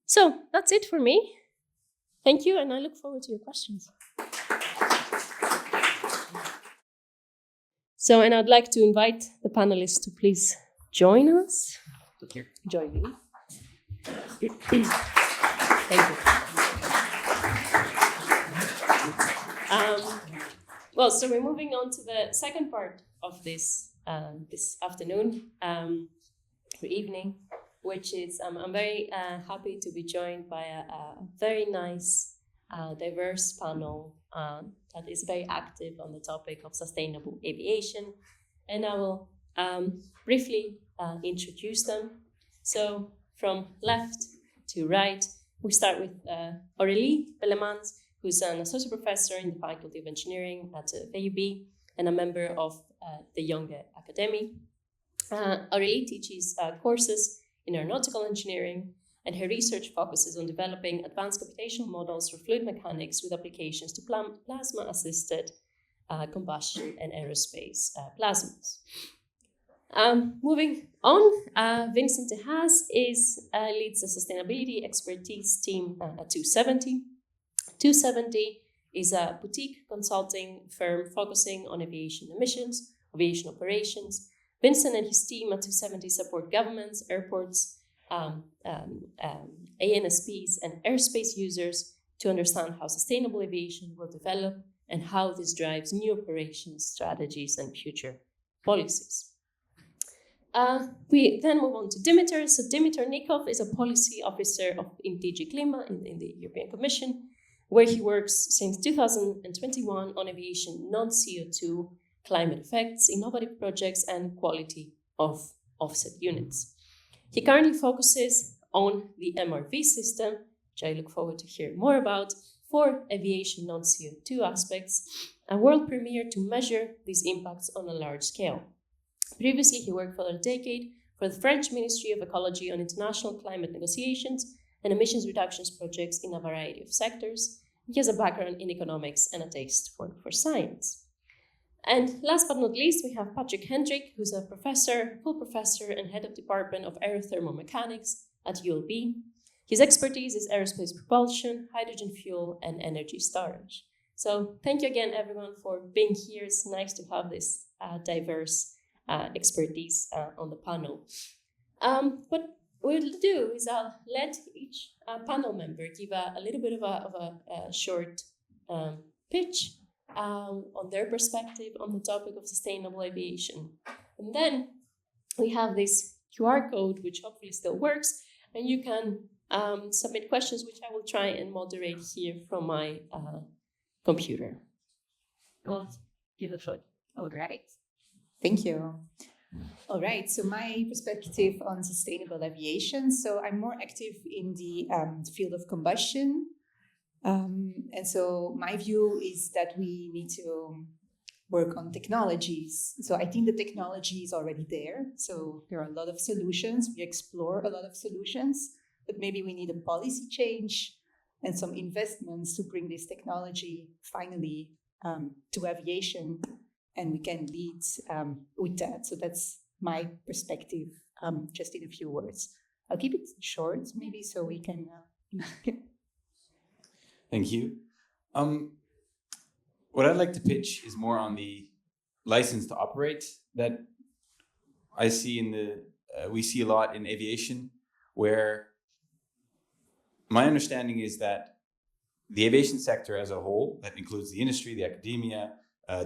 So that's it for me. Thank you, and I look forward to your questions. So, and I'd like to invite the panelists to please join us. Join me. Thank you. Well, so we're moving on to the second part of this afternoon or evening, which is I'm very happy to be joined by a very nice, diverse panel that is very active on the topic of sustainable aviation, and I will briefly introduce them. So from left to right, we start with Aurélie Bellemans, who's an associate professor in the Faculty of Engineering at VUB and a member of the Jonge Academie. Aurélie teaches courses in aeronautical engineering, and her research focuses on developing advanced computational models for fluid mechanics with applications to plasma-assisted combustion and aerospace plasmas. Moving on, Vincent de Haes leads the sustainability expertise team at 270. 270 is a boutique consulting firm focusing on aviation emissions, aviation operations. Vincent and his team at 270 support governments, airports, ANSPs, and airspace users to understand how sustainable aviation will develop and how this drives new operations, strategies, and future policies. We then move on to Dimitar. So Dimitar Nikov is a policy officer in DG CLIMA in the European Commission, where he works since 2021 on aviation non-CO2 climate effects, innovative projects, and quality of offset units. He currently focuses on the MRV system, which I look forward to hear more about, for aviation non-CO2 aspects, a world premiere to measure these impacts on a large scale. Previously, he worked for a decade for the French Ministry of Ecology on international climate negotiations and emissions reductions projects in a variety of sectors. He has a background in economics and a taste for science. And last but not least, we have Patrick Hendrick, who's a full professor and head of Department of Aerothermal Mechanics at ULB. His expertise is aerospace propulsion, hydrogen fuel, and energy storage. So thank you again, everyone, for being here. It's nice to have this diverse expertise on the panel. What we'll do is I'll let each panel member give a little bit of a short pitch on their perspective on the topic of sustainable aviation. And then we have this QR code, which hopefully still works, and you can submit questions, which I will try and moderate here from my computer. Well, give it a shot. All right. Thank you. All right, so my perspective on sustainable aviation. So I'm more active in the field of combustion. And so my view is that we need to work on technologies. So I think the technology is already there. So there are a lot of solutions. We explore a lot of solutions, but maybe we need a policy change and some investments to bring this technology finally to aviation, and we can lead with that. So that's my perspective, just in a few words. I'll keep it short, maybe, so we can... Thank you. What I'd like to pitch is more on the license to operate that I see we see a lot in aviation, where my understanding is that the aviation sector as a whole, that includes the industry, the academia,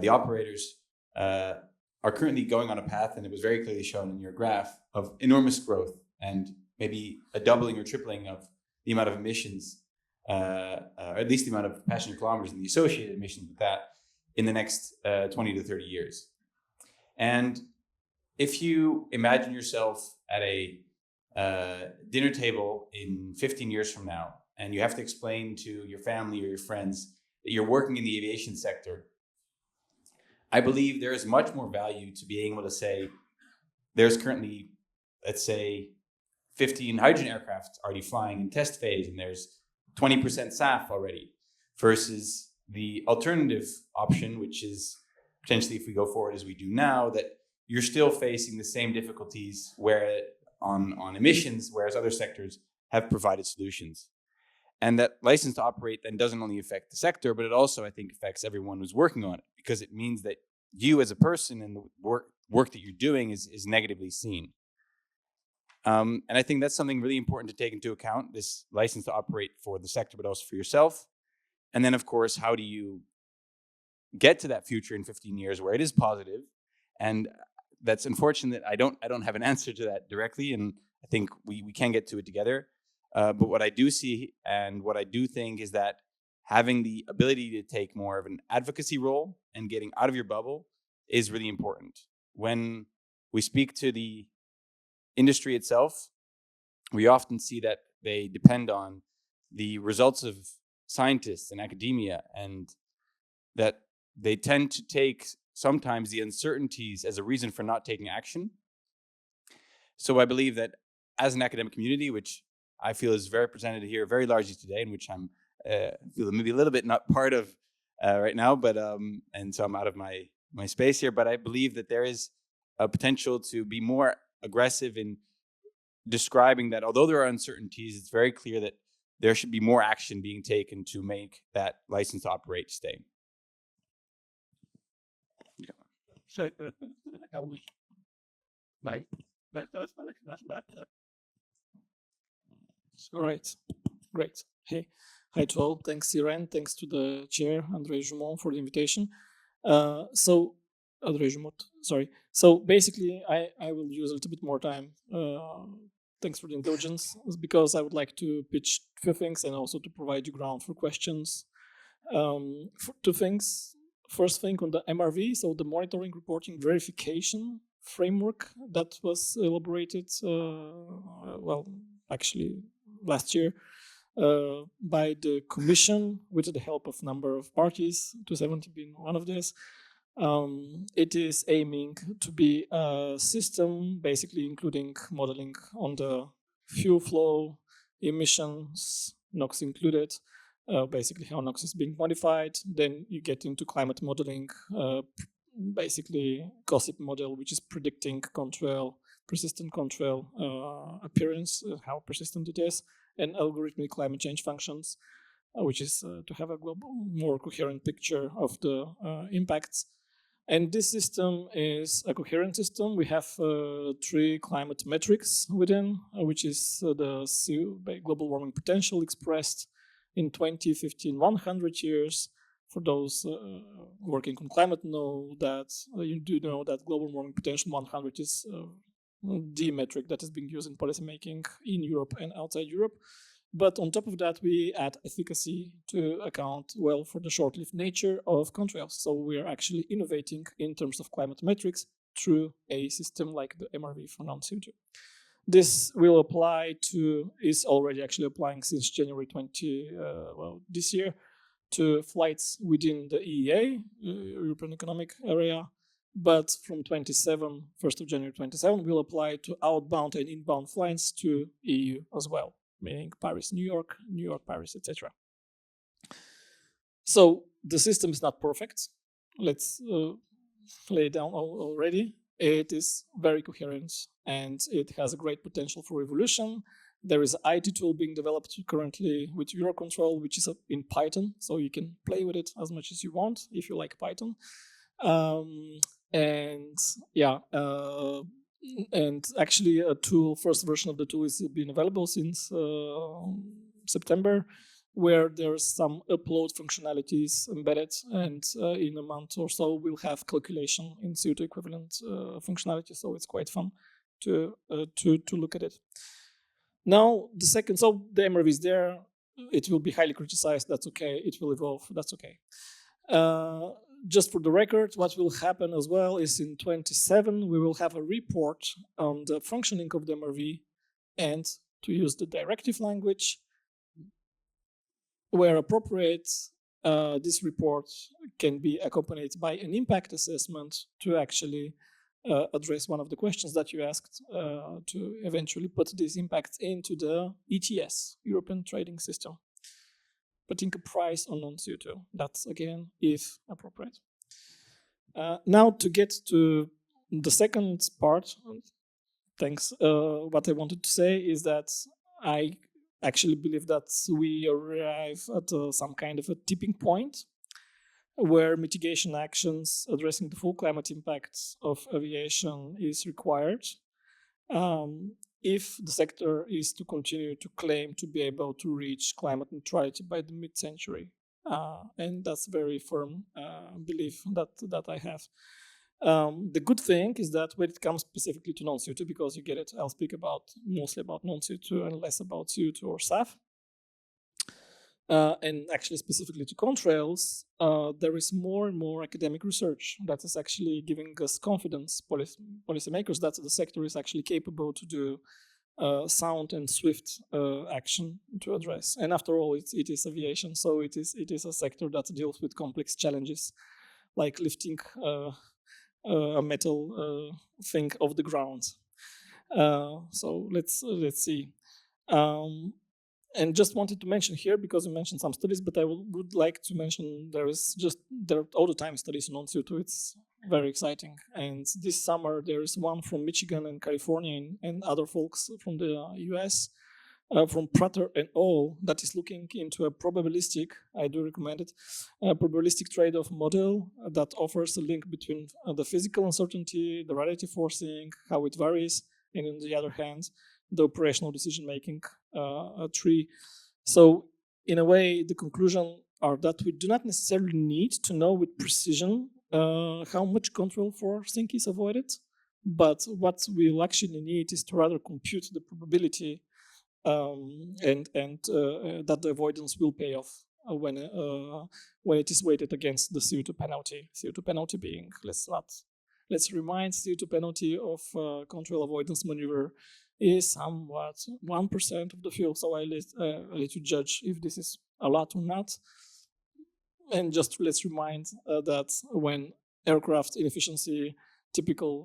the operators, are currently going on a path, and it was very clearly shown in your graph, of enormous growth and maybe a doubling or tripling of the amount of emissions, or at least the amount of passenger kilometers and the associated emissions with that in the next 20 to 30 years. And if you imagine yourself at a dinner table in 15 years from now, and you have to explain to your family or your friends that you're working in the aviation sector, I believe there is much more value to being able to say, there's currently, let's say, 15 hydrogen aircraft already flying in test phase, and there's 20% SAF already, versus the alternative option, which is potentially, if we go forward as we do now, that you're still facing the same difficulties where on emissions, whereas other sectors have provided solutions. And that license to operate then doesn't only affect the sector, but it also, I think, affects everyone who's working on it, because it means that you as a person and the work that you're doing is negatively seen. And I think that's something really important to take into account, this license to operate for the sector, but also for yourself. And then, of course, how do you get to that future in 15 years where it is positive? And that's unfortunate. I don't have an answer to that directly, and I think we can get to it together. But what I do see and what I do think is that having the ability to take more of an advocacy role and getting out of your bubble is really important. When we speak to the industry itself, we often see that they depend on the results of scientists and academia, and that they tend to take sometimes the uncertainties as a reason for not taking action. So I believe that as an academic community, which I feel is very represented here very largely today, in which I'm feel maybe a little bit not part of right now, but and so I'm out of my space here, but I believe that there is a potential to be more aggressive in describing that although there are uncertainties, it's very clear that there should be more action being taken to make that license to operate stay. All right, great. Hey, hi to all. Thanks, Irene. Thanks to the chair, André Jaumotte, for the invitation. André Jaumotte, sorry. So basically, I will use a little bit more time. Thanks for the indulgence, because I would like to pitch a few things and also to provide you ground for questions. For two things. First thing on the MRV, so the monitoring, reporting, verification framework that was elaborated, well, actually last year by the Commission with the help of a number of parties, 270 being one of these. It is aiming to be a system basically including modeling on the fuel flow, emissions, NOx included, basically how NOx is being modified. Then you get into climate modeling, basically gossip model, which is predicting contrail, persistent contrail appearance, how persistent it is, and algorithmic climate change functions, which is to have a global, more coherent picture of the impacts. And this system is a coherent system. We have 3 climate metrics within, which is the global warming potential expressed in 2015, 100 years. For those working on climate know that you do know that global warming potential 100 is the metric that is being used in policymaking in Europe and outside Europe. But on top of that, we add efficacy to account well for the short-lived nature of contrails. So we are actually innovating in terms of climate metrics through a system like the MRV for non-CO2. This will apply to, is already actually applying since January this year, to flights within the EEA, European Economic Area. But from 1st of January 27, will apply to outbound and inbound flights to EU as well, meaning Paris, New York, Paris, etc. So the system is not perfect. Let's lay it down already. It is very coherent and it has a great potential for evolution. There is an IT tool being developed currently with Eurocontrol, which is in Python, so you can play with it as much as you want if you like Python. And actually a tool, first version of the tool is been available since September, where there's some upload functionalities embedded, and in a month or so we'll have calculation in CO2 equivalent functionality, so it's quite fun to look at it. Now the second, so the MRV is there, it will be highly criticized, that's okay, it will evolve, that's okay. Just for the record, what will happen as well is in 27 we will have a report on the functioning of the MRV and to use the directive language. Where appropriate, this report can be accompanied by an impact assessment to actually address one of the questions that you asked, to eventually put these impacts into the ETS, European Trading System, putting a price on non-CO2. That's, again, if appropriate. Now to get to the second part, thanks, what I wanted to say is that I actually believe that we arrive at some kind of a tipping point where mitigation actions addressing the full climate impacts of aviation is required if the sector is to continue to claim to be able to reach climate neutrality by the mid-century. And that's a very firm belief that I have. The good thing is that when it comes specifically to non-CO2, because you get it, I'll speak mostly about non-CO2 and less about CO2 or SAF. And actually specifically to contrails, there is more and more academic research that is actually giving us confidence, policymakers, that the sector is actually capable to do sound and swift action to address. And after all, it is aviation, so it is a sector that deals with complex challenges, like lifting a metal thing off the ground. So let's see. And just wanted to mention here, because you mentioned some studies, but I would like to mention there are all the time studies on CO2. It's very exciting. And this summer there is one from Michigan and California and other folks from the US, from Prater and al. That is looking into a probabilistic, I do recommend it, a probabilistic trade-off model that offers a link between the physical uncertainty, the relative forcing, how it varies, and on the other hand, the operational decision-making tree. So in a way, the conclusion are that we do not necessarily need to know with precision how much control forcing is avoided, but what we'll actually need is to rather compute the probability and that the avoidance will pay off when it is weighted against the CO2 penalty. CO2 penalty being, let's remind, CO2 penalty of control avoidance maneuver is somewhat 1% of the fuel. So I let you judge if this is a lot or not. And just let's remind that when aircraft inefficiency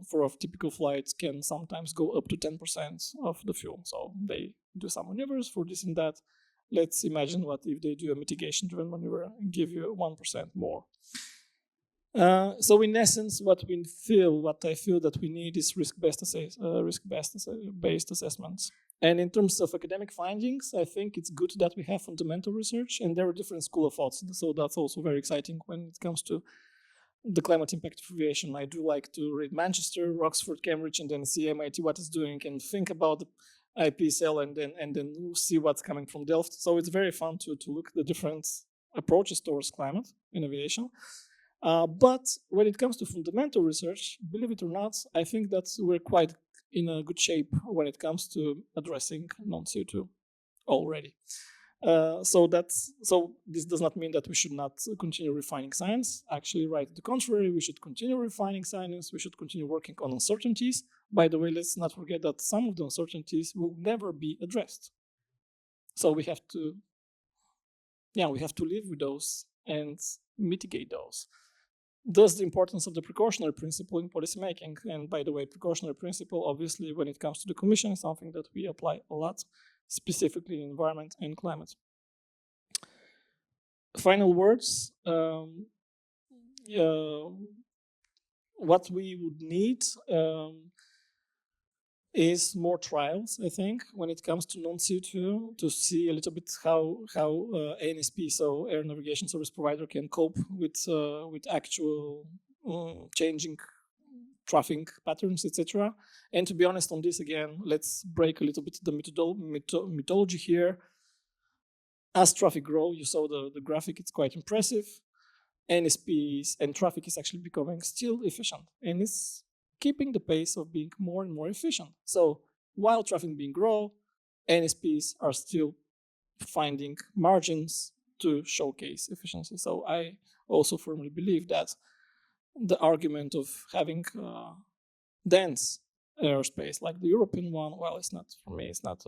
for a typical flight can sometimes go up to 10% of the fuel. So they do some maneuvers for this and that. Let's imagine what if they do a mitigation-driven maneuver and give you 1% more. So in essence, what I feel that we need is risk-based assessments. And in terms of academic findings, I think it's good that we have fundamental research, and there are different schools of thoughts. So that's also very exciting when it comes to the climate impact of aviation. I do like to read Manchester, Oxford, Cambridge, and then see MIT what it's doing, and think about the IPSL, and then see what's coming from Delft. So it's very fun to look at the different approaches towards climate in aviation. But when it comes to fundamental research, believe it or not, I think that we're quite in a good shape when it comes to addressing non-CO2 already. So this does not mean that we should not continue refining science. Actually, right, the contrary, we should continue refining science. We should continue working on uncertainties. By the way, let's not forget that some of the uncertainties will never be addressed. So we have to live with those and mitigate those. Thus, the importance of the precautionary principle in policymaking. And by the way, precautionary principle, obviously, when it comes to the Commission, is something that we apply a lot, specifically in environment and climate. Final words. What we would need is more trials, I think, when it comes to non-CO2, to see a little bit how ANSP, so Air Navigation Service Provider, can cope with actual changing traffic patterns, etc. And to be honest on this, again, let's break a little bit the methodology here. As traffic grows, you saw the graphic, it's quite impressive. ANSPs and traffic is actually becoming still efficient, and it's keeping the pace of being more and more efficient. So while traffic being grow, ANSPs are still finding margins to showcase efficiency. So I also firmly believe that the argument of having dense airspace like the European one, well, it's not, for me, it's not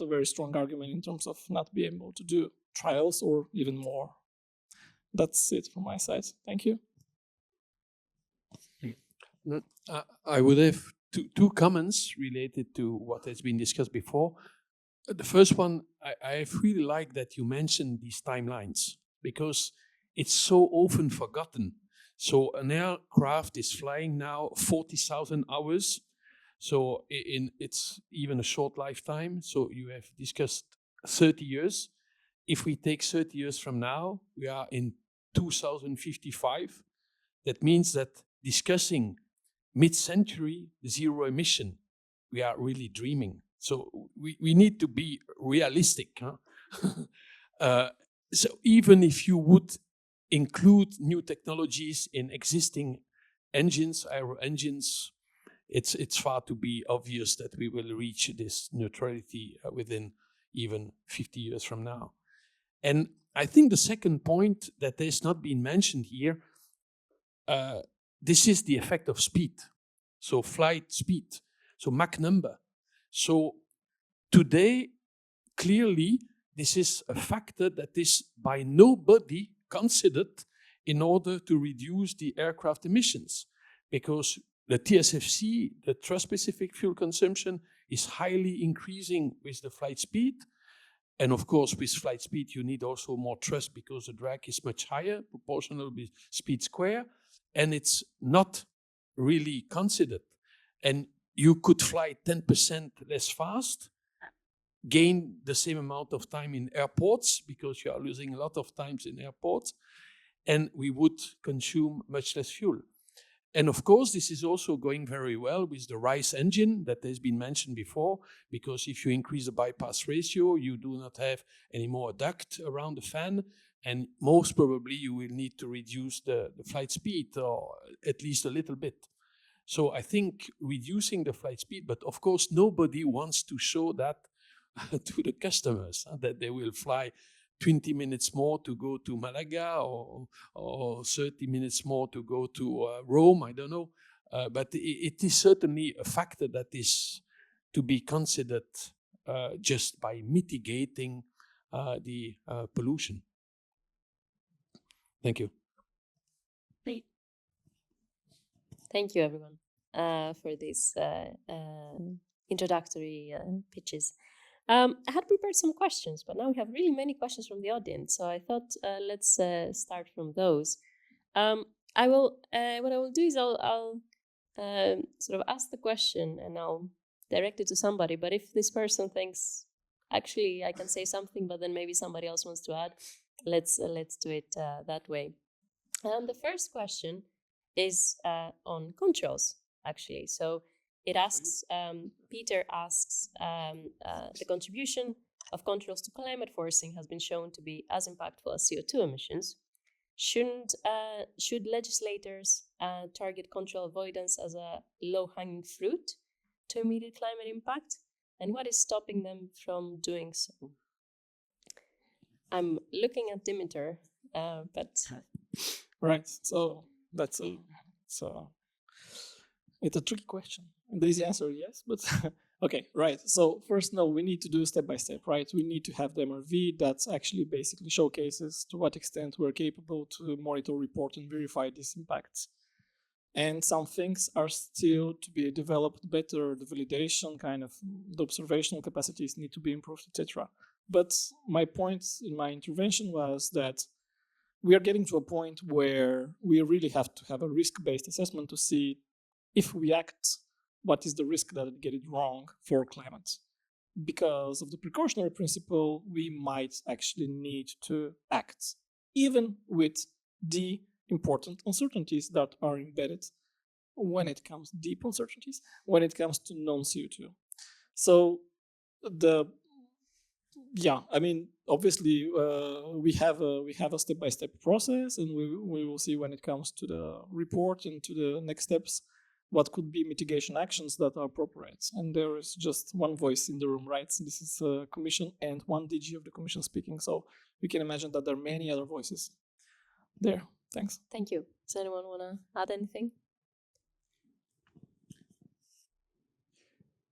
a very strong argument in terms of not being able to do trials or even more. That's it from my side. Thank you. I would have two comments related to what has been discussed before. The first one, I really like that you mentioned these timelines, because it's so often forgotten. So an aircraft is flying now 40,000 hours. So it's even a short lifetime. So you have discussed 30 years. If we take 30 years from now, we are in 2055. That means that discussing mid-century zero emission, we are really dreaming. So we need to be realistic. Huh? So even if you would include new technologies in existing engines, aero engines, it's far to be obvious that we will reach this neutrality within even 50 years from now. And I think the second point that has not been mentioned here, this is the effect of speed. So flight speed, so Mach number. So today, clearly, this is a factor that is by nobody considered in order to reduce the aircraft emissions, because the TSFC, the thrust-specific fuel consumption, is highly increasing with the flight speed. And of course, with flight speed, you need also more thrust because the drag is much higher, proportional with speed square, and it's not really considered. And you could fly 10% less fast, gain the same amount of time in airports, because you are losing a lot of times in airports, and we would consume much less fuel. And of course, this is also going very well with the RISE engine that has been mentioned before, because if you increase the bypass ratio, you do not have any more duct around the fan, and most probably you will need to reduce the flight speed, or at least a little bit. So I think reducing the flight speed, but of course nobody wants to show that to the customers, that they will fly 20 minutes more to go to Malaga, or 30 minutes more to go to Rome, I don't know. But it is certainly a factor that is to be considered just by mitigating the pollution. Thank you. Thank you, everyone, for these introductory pitches. I had prepared some questions, but now we have really many questions from the audience. So I thought let's start from those. What I will do is I'll sort of ask the question and I'll direct it to somebody. But if this person thinks, actually, I can say something, but then maybe somebody else wants to add, let's do it that way. The first question is on controls, actually. So it asks, Peter asks, the contribution of controls to climate forcing has been shown to be as impactful as CO2 emissions. Should legislators target control avoidance as a low-hanging fruit to immediate climate impact? And what is stopping them from doing so? I'm looking at Dimitar, but... Right, so it's a tricky question. And the easy answer, yes, but okay, right. So first, no, we need to do step by step, right? We need to have the MRV that actually basically showcases to what extent we're capable to monitor, report, and verify these impacts. And some things are still to be developed better. The validation kind of, the observational capacities need to be improved, etc. But my point in my intervention was that we are getting to a point where we really have to have a risk-based assessment to see if we act, what is the risk that we get it wrong for climate? Because of the precautionary principle, we might actually need to act, even with the important uncertainties that are embedded when it comes, deep uncertainties, when it comes to non-CO2. So obviously we have a step-by-step process, and we will see when it comes to the report and to the next steps what could be mitigation actions that are appropriate. And there is just one voice in the room, right? So this is a commission and one DG of the commission speaking. So we can imagine that there are many other voices there. Thanks. Thank you. Does anyone want to add anything?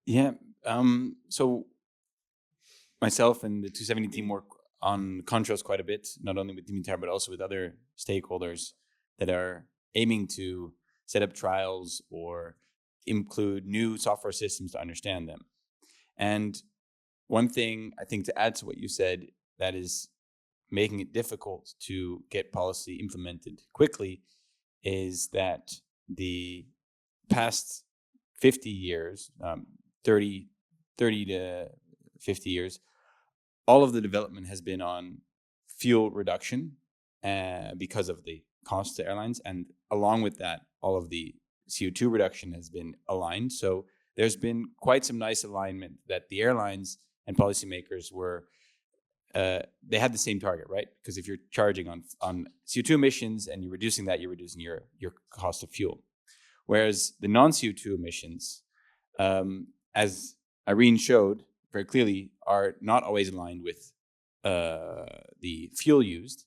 Yeah. So myself and the 270 team work on contrails quite a bit, not only with Dimitar, but also with other stakeholders that are aiming to set up trials or include new software systems to understand them. And one thing I think to add to what you said that is making it difficult to get policy implemented quickly is that the past 50 years, 30 to 50 years, all of the development has been on fuel reduction because of the cost to airlines. And along with that, all of the CO2 reduction has been aligned. So there's been quite some nice alignment that the airlines and policymakers were, they had the same target, right? Because if you're charging on CO2 emissions and you're reducing that, you're reducing your cost of fuel. Whereas the non-CO2 emissions, as Irene showed very clearly, are not always aligned with the fuel used.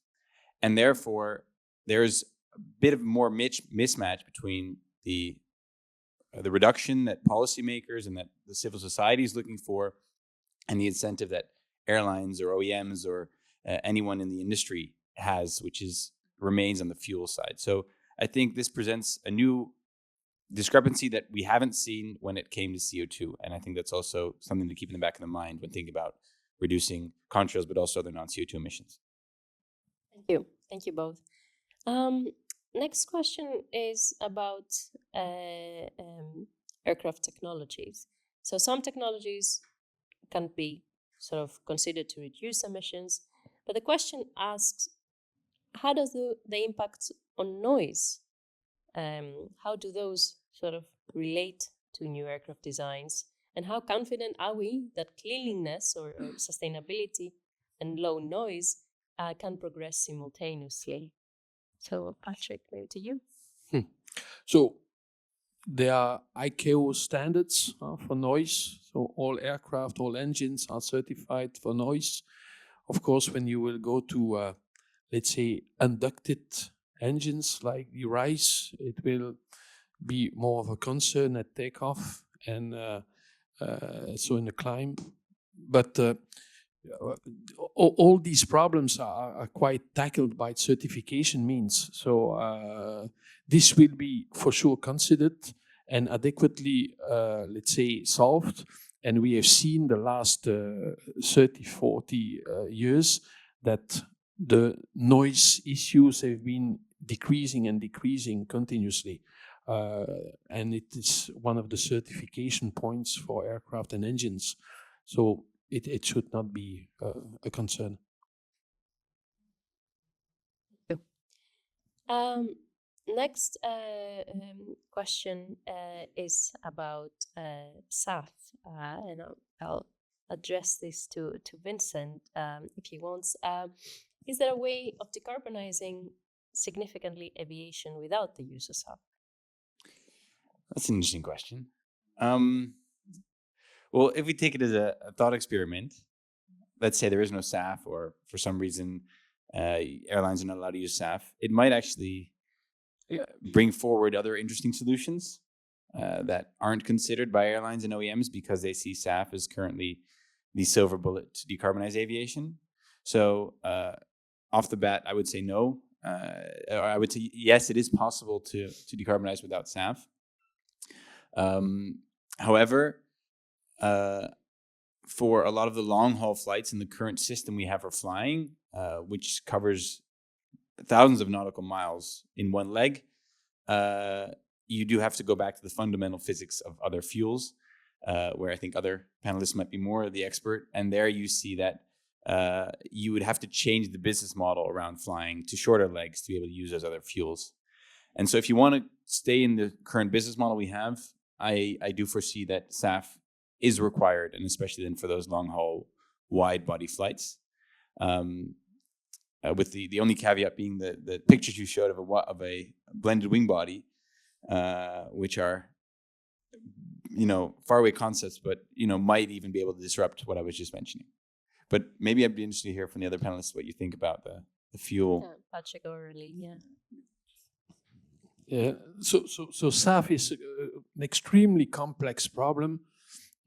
And therefore, there's a bit of more mismatch between the reduction that policymakers and that the civil society is looking for and the incentive that airlines or OEMs or anyone in the industry has, which remains on the fuel side. So I think this presents a new discrepancy that we haven't seen when it came to CO2. And I think that's also something to keep in the back of the mind when thinking about reducing contrails, but also other non-CO2 emissions. Thank you. Thank you both. Next question is about aircraft technologies. So some technologies can be sort of considered to reduce emissions, but the question asks, how does the impact on noise, how do those sort of relate to new aircraft designs, and how confident are we that cleanliness or sustainability and low noise can progress simultaneously? So Patrick, maybe to you. So there are ICAO standards for noise. So all aircraft, all engines are certified for noise. Of course, when you will go to, let's say, inducted engines like the RISE, it will be more of a concern at takeoff and so in the climb. But all these problems are quite tackled by certification means. So this will be for sure considered and adequately, let's say, solved. And we have seen the last 30, 40 years that the noise issues have been decreasing and decreasing continuously. And it is one of the certification points for aircraft and engines. So it should not be a concern. Next question is about SAF, and I'll address this to Vincent if he wants. Is there a way of decarbonizing significantly aviation without the use of SAF? That's an interesting question. Well, if we take it as a thought experiment, let's say there is no SAF, or for some reason airlines are not allowed to use SAF, it might actually bring forward other interesting solutions that aren't considered by airlines and OEMs because they see SAF as currently the silver bullet to decarbonize aviation. So off the bat, I would say no. Or I would say yes, it is possible to decarbonize without SAF. However, for a lot of the long-haul flights in the current system we have for flying, which covers thousands of nautical miles in one leg, you do have to go back to the fundamental physics of other fuels, where I think other panelists might be more the expert. And there you see that you would have to change the business model around flying to shorter legs to be able to use those other fuels. And so if you want to stay in the current business model we have, I do foresee that SAF is required, and especially then for those long-haul wide-body flights. With the only caveat being the pictures you showed of a blended wing body, which are, faraway concepts, but, might even be able to disrupt what I was just mentioning. But maybe I'd be interested to hear from the other panelists what you think about the fuel. Yeah, Patrick or Aurélie, yeah. Yeah, so SAF is an extremely complex problem.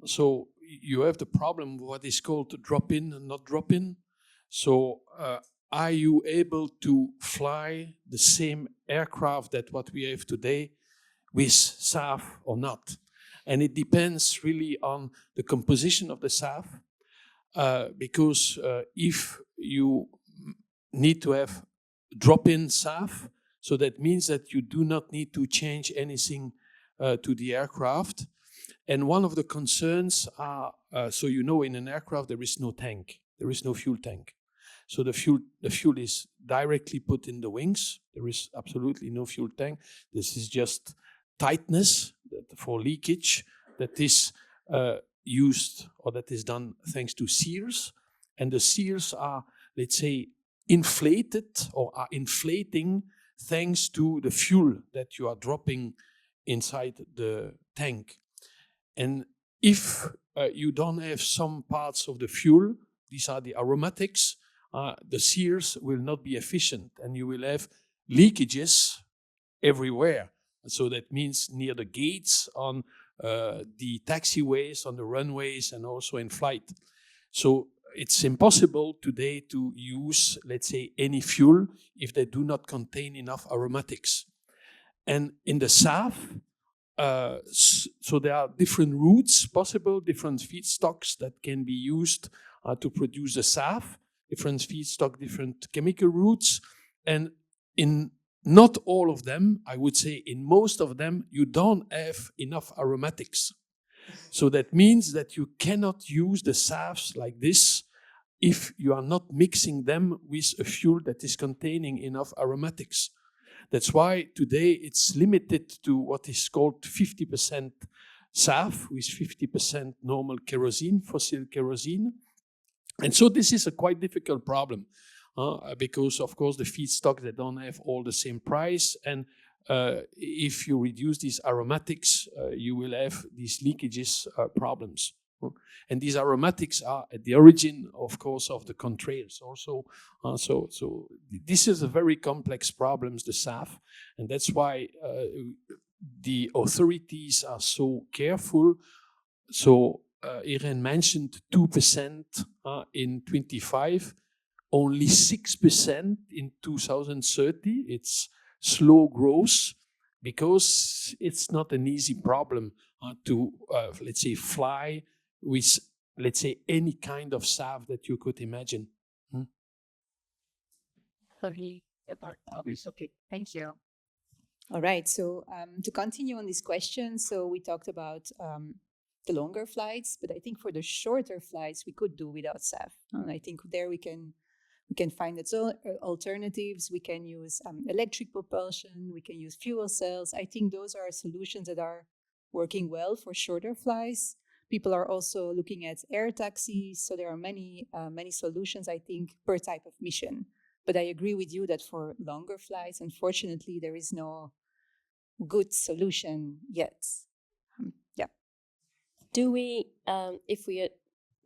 So you have the problem what is called drop-in and not drop-in. So are you able to fly the same aircraft that what we have today with SAF or not? And it depends really on the composition of the SAF, because if you need to have drop-in SAF, so that means that you do not need to change anything to the aircraft. And one of the concerns are, so you know, in an aircraft there is no tank, there is no fuel tank. So the fuel is directly put in the wings. There is absolutely no fuel tank. This is just tightness for leakage that is used, or that is done thanks to seals. And the seals are, let's say, inflated or are inflating thanks to the fuel that you are dropping inside the tank. And if you don't have some parts of the fuel, these are the aromatics, the seals will not be efficient and you will have leakages everywhere. So that means near the gates, on the taxiways, on the runways, and also in flight. So it's impossible today to use, let's say, any fuel if they do not contain enough aromatics. And in the SAF, so there are different routes possible, different feedstocks that can be used to produce the SAF, different feedstock, different chemical routes. And in not all of them, I would say in most of them, you don't have enough aromatics. So that means that you cannot use the SAFs like this if you are not mixing them with a fuel that is containing enough aromatics. That's why today it's limited to what is called 50% SAF with 50% normal kerosene, fossil kerosene. And so this is a quite difficult problem because, of course, the feedstock, they don't have all the same price. And if you reduce these aromatics, you will have these leakages problems. And these aromatics are at the origin, of course, of the contrails also. So this is a very complex problem, the SAF. And that's why the authorities are so careful. So Irene mentioned 2% in 25, only 6% in 2030. It's slow growth because it's not an easy problem to, let's say, fly with, let's say, any kind of SAF that you could imagine. Okay, thank you. All right, so to continue on this question, so we talked about the longer flights, but I think for the shorter flights, we could do without SAF. And I think there we can find alternatives. We can use electric propulsion. We can use fuel cells. I think those are solutions that are working well for shorter flights. People are also looking at air taxis. So there are many solutions, I think, per type of mission. But I agree with you that for longer flights, unfortunately, there is no good solution yet. Yeah. Do we, if we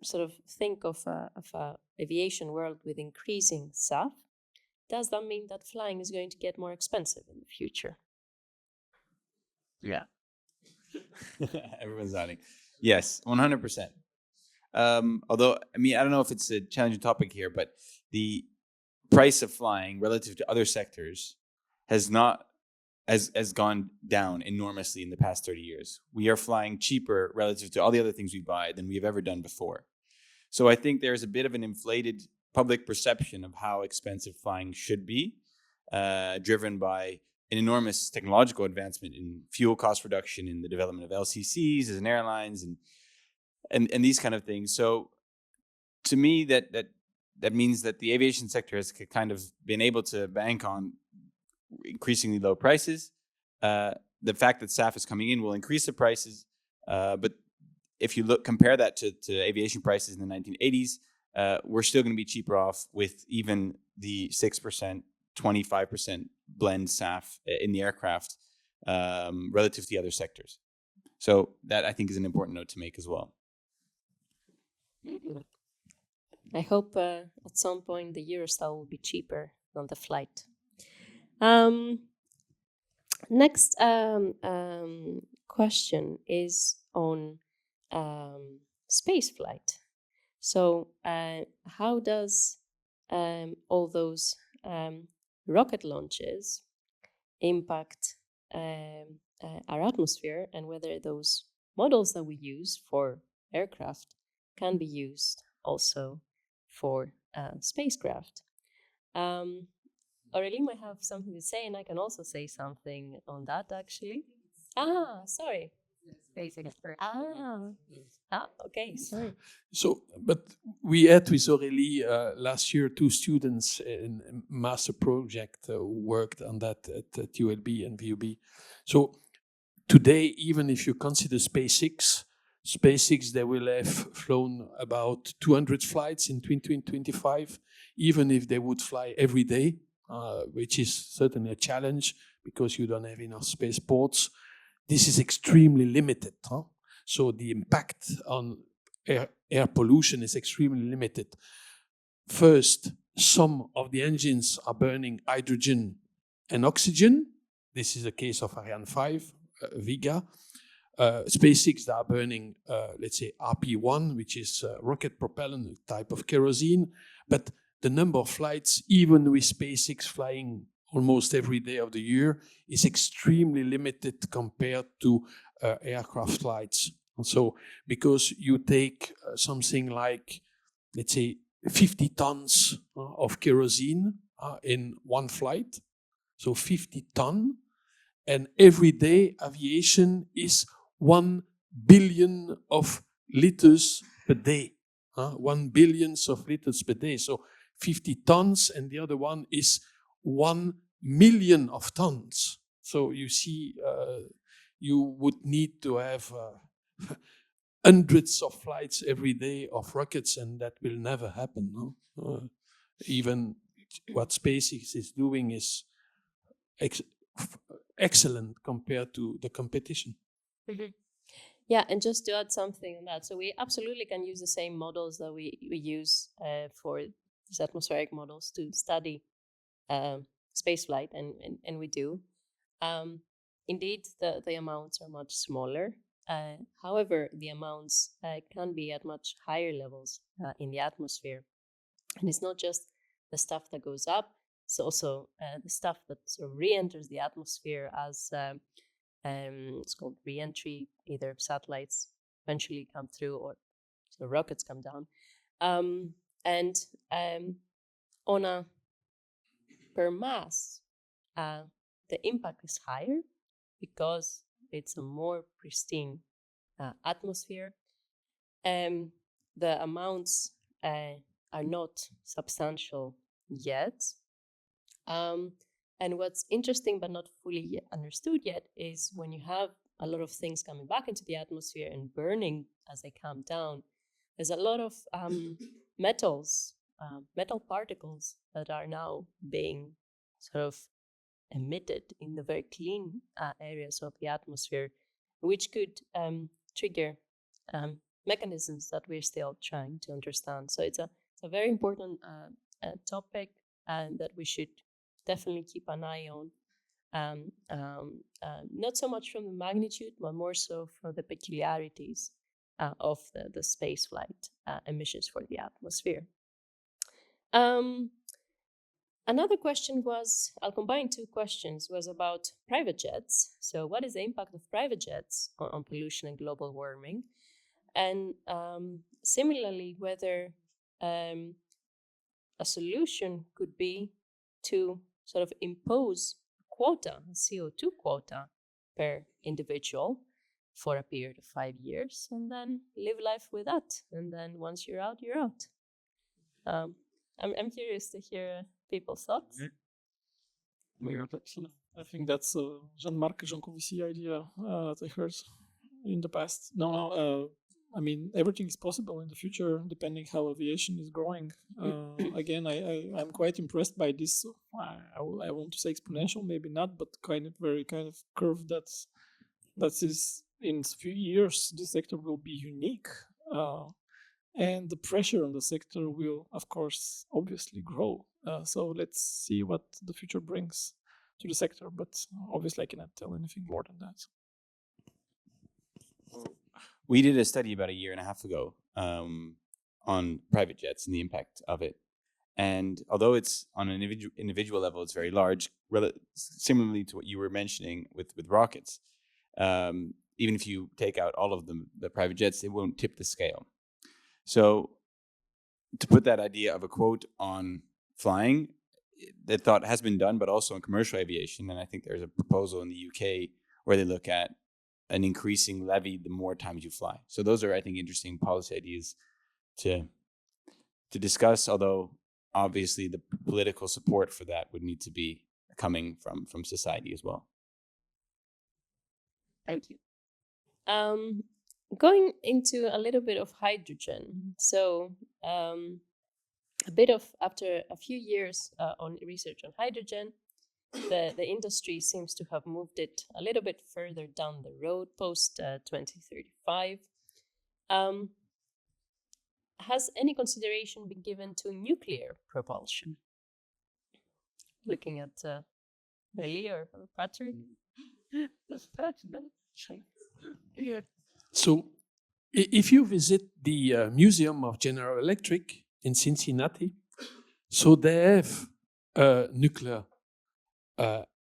sort of think of a aviation world with increasing SAF, does that mean that flying is going to get more expensive in the future? Yeah. Everyone's nodding. Yes, 100%. Although, I mean, I don't know if it's a challenging topic here, but the price of flying relative to other sectors has gone down enormously in the past 30 years. We are flying cheaper relative to all the other things we buy than we've ever done before. So I think there's a bit of an inflated public perception of how expensive flying should be, driven by an enormous technological advancement in fuel cost reduction, in the development of LCCs as an airlines, and these kind of things. So to me, that means that the aviation sector has kind of been able to bank on increasingly low prices. The fact that SAF is coming in will increase the prices, but if you compare that to aviation prices in the 1980s, we're still going to be cheaper off with even the 6%, 25% blend SAF in the aircraft relative to the other sectors. So that, I think, is an important note to make as well. I hope at some point the Eurostar will be cheaper than the flight. Next question is on space flight. So how does all those rocket launches impact our atmosphere, and whether those models that we use for aircraft can be used also for spacecraft. Aurélie might have something to say, and I can also say something on that, actually. Sorry. Okay, sorry. So, but we had with Aurélie last year 2 students in a master project who worked on that at ULB and VUB. So today, even if you consider SpaceX, they will have flown about 200 flights in 2025, even if they would fly every day, which is certainly a challenge because you don't have enough spaceports. This is extremely limited. So the impact on air pollution is extremely limited. First, some of the engines are burning hydrogen and oxygen. This is the case of Ariane 5, Vega. SpaceX, they are burning, let's say, RP1, which is rocket propellant, type of kerosene. But the number of flights, even with SpaceX flying almost every day of the year, is extremely limited compared to aircraft flights. And so, because you take something like, let's say, 50 tons of kerosene in one flight, so 50 tons, and every day aviation is 1 billion of liters per day. 1 billion of liters per day. So 50 tons, and the other one is 1 million of tons. So you see, you would need to have hundreds of flights every day of rockets, and that will never happen. No? Even what SpaceX is doing is excellent compared to the competition. Mm-hmm. Yeah, and just to add something on that, so we absolutely can use the same models that we use for these atmospheric models to study spaceflight, and we do. Indeed, the amounts are much smaller. However, the amounts can be at much higher levels in the atmosphere. And it's not just the stuff that goes up, it's also the stuff that sort of re-enters the atmosphere as it's called re-entry. Either satellites eventually come through or so rockets come down. And on a per mass, the impact is higher because it's a more pristine atmosphere. The amounts are not substantial yet. And what's interesting but not fully understood yet is when you have a lot of things coming back into the atmosphere and burning as they come down, there's a lot of metals, metal particles that are now being sort of emitted in the very clean areas of the atmosphere, which could trigger mechanisms that we're still trying to understand. So it's a very important topic that we should definitely keep an eye on. Not so much from the magnitude, but more so from the peculiarities of the spaceflight emissions for the atmosphere. Another question was, I'll combine 2 questions, was about private jets. So what is the impact of private jets on pollution and global warming? And similarly, whether a solution could be to sort of impose a quota, a CO2 quota per individual for a period of 5 years, and then live life with that. And then once you're out, you're out. I'm curious to hear people's thoughts. I think that's a Jean-Marc Jancovici idea that I heard in the past. I mean, everything is possible in the future, depending how aviation is growing. Again, I'm quite impressed by this. I want to say exponential, maybe not, but very kind of curve that is in a few years, this sector will be unique. And the pressure on the sector will, of course, obviously grow. So let's see what the future brings to the sector. But obviously, I cannot tell anything more than that. we did a study about a year and a half ago on private jets and the impact of it. And although it's on an individual level, it's very large, similarly to what you were mentioning with rockets. Even if you take out all of the private jets, it won't tip the scale. So to put that idea of a quote on flying, that thought has been done, but also in commercial aviation. And I think there's a proposal in the UK where they look at an increasing levy the more times you fly. So those are, I think, interesting policy ideas to discuss, although obviously the political support for that would need to be coming from society as well. Thank you. Going into a little bit of hydrogen. So after a few years on research on hydrogen, the industry seems to have moved it a little bit further down the road post 2035. Has any consideration been given to nuclear propulsion? Looking at Aurélie or Patrick? So if you visit the Museum of General Electric in Cincinnati, so they have a nuclear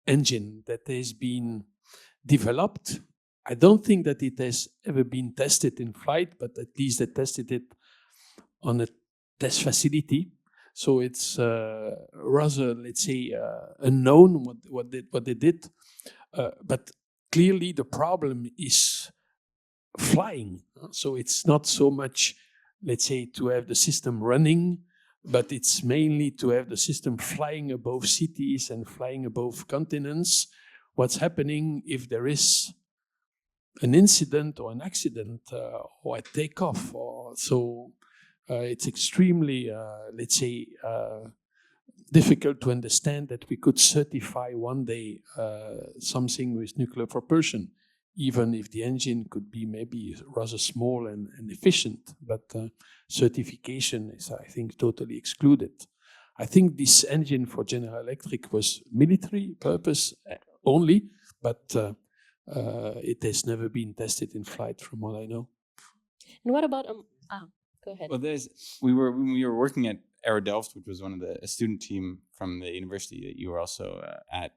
engine that has been developed. I don't think that it has ever been tested in flight, but at least they tested it on a test facility. So it's rather, let's say, unknown what they did. But clearly the problem is flying. So it's not so much, let's say, to have the system running, but it's mainly to have the system flying above cities and flying above continents. What's happening if there is an incident or an accident or a takeoff? It's extremely, let's say, difficult to understand that we could certify one day something with nuclear propulsion, even if the engine could be maybe rather small and efficient, but certification is, I think, totally excluded. I think this engine for General Electric was military purpose only, but it has never been tested in flight from what I know. And what about, go ahead. Well, when we were working at Aero Delft, which was one of a student team from the university that you were also at,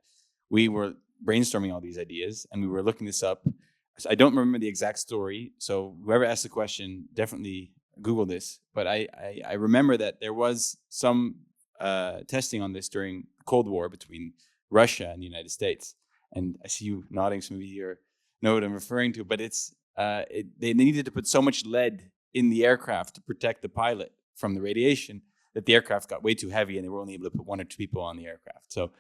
we were brainstorming all these ideas and we were looking this up. I don't remember the exact story, so whoever asked the question, definitely Google this. But I remember that there was some testing on this during the Cold War between Russia and the United States. And I see you nodding, some of you here know what I'm referring to, but they needed to put so much lead in the aircraft to protect the pilot from the radiation that the aircraft got way too heavy and they were only able to put 1 or 2 people on the aircraft. So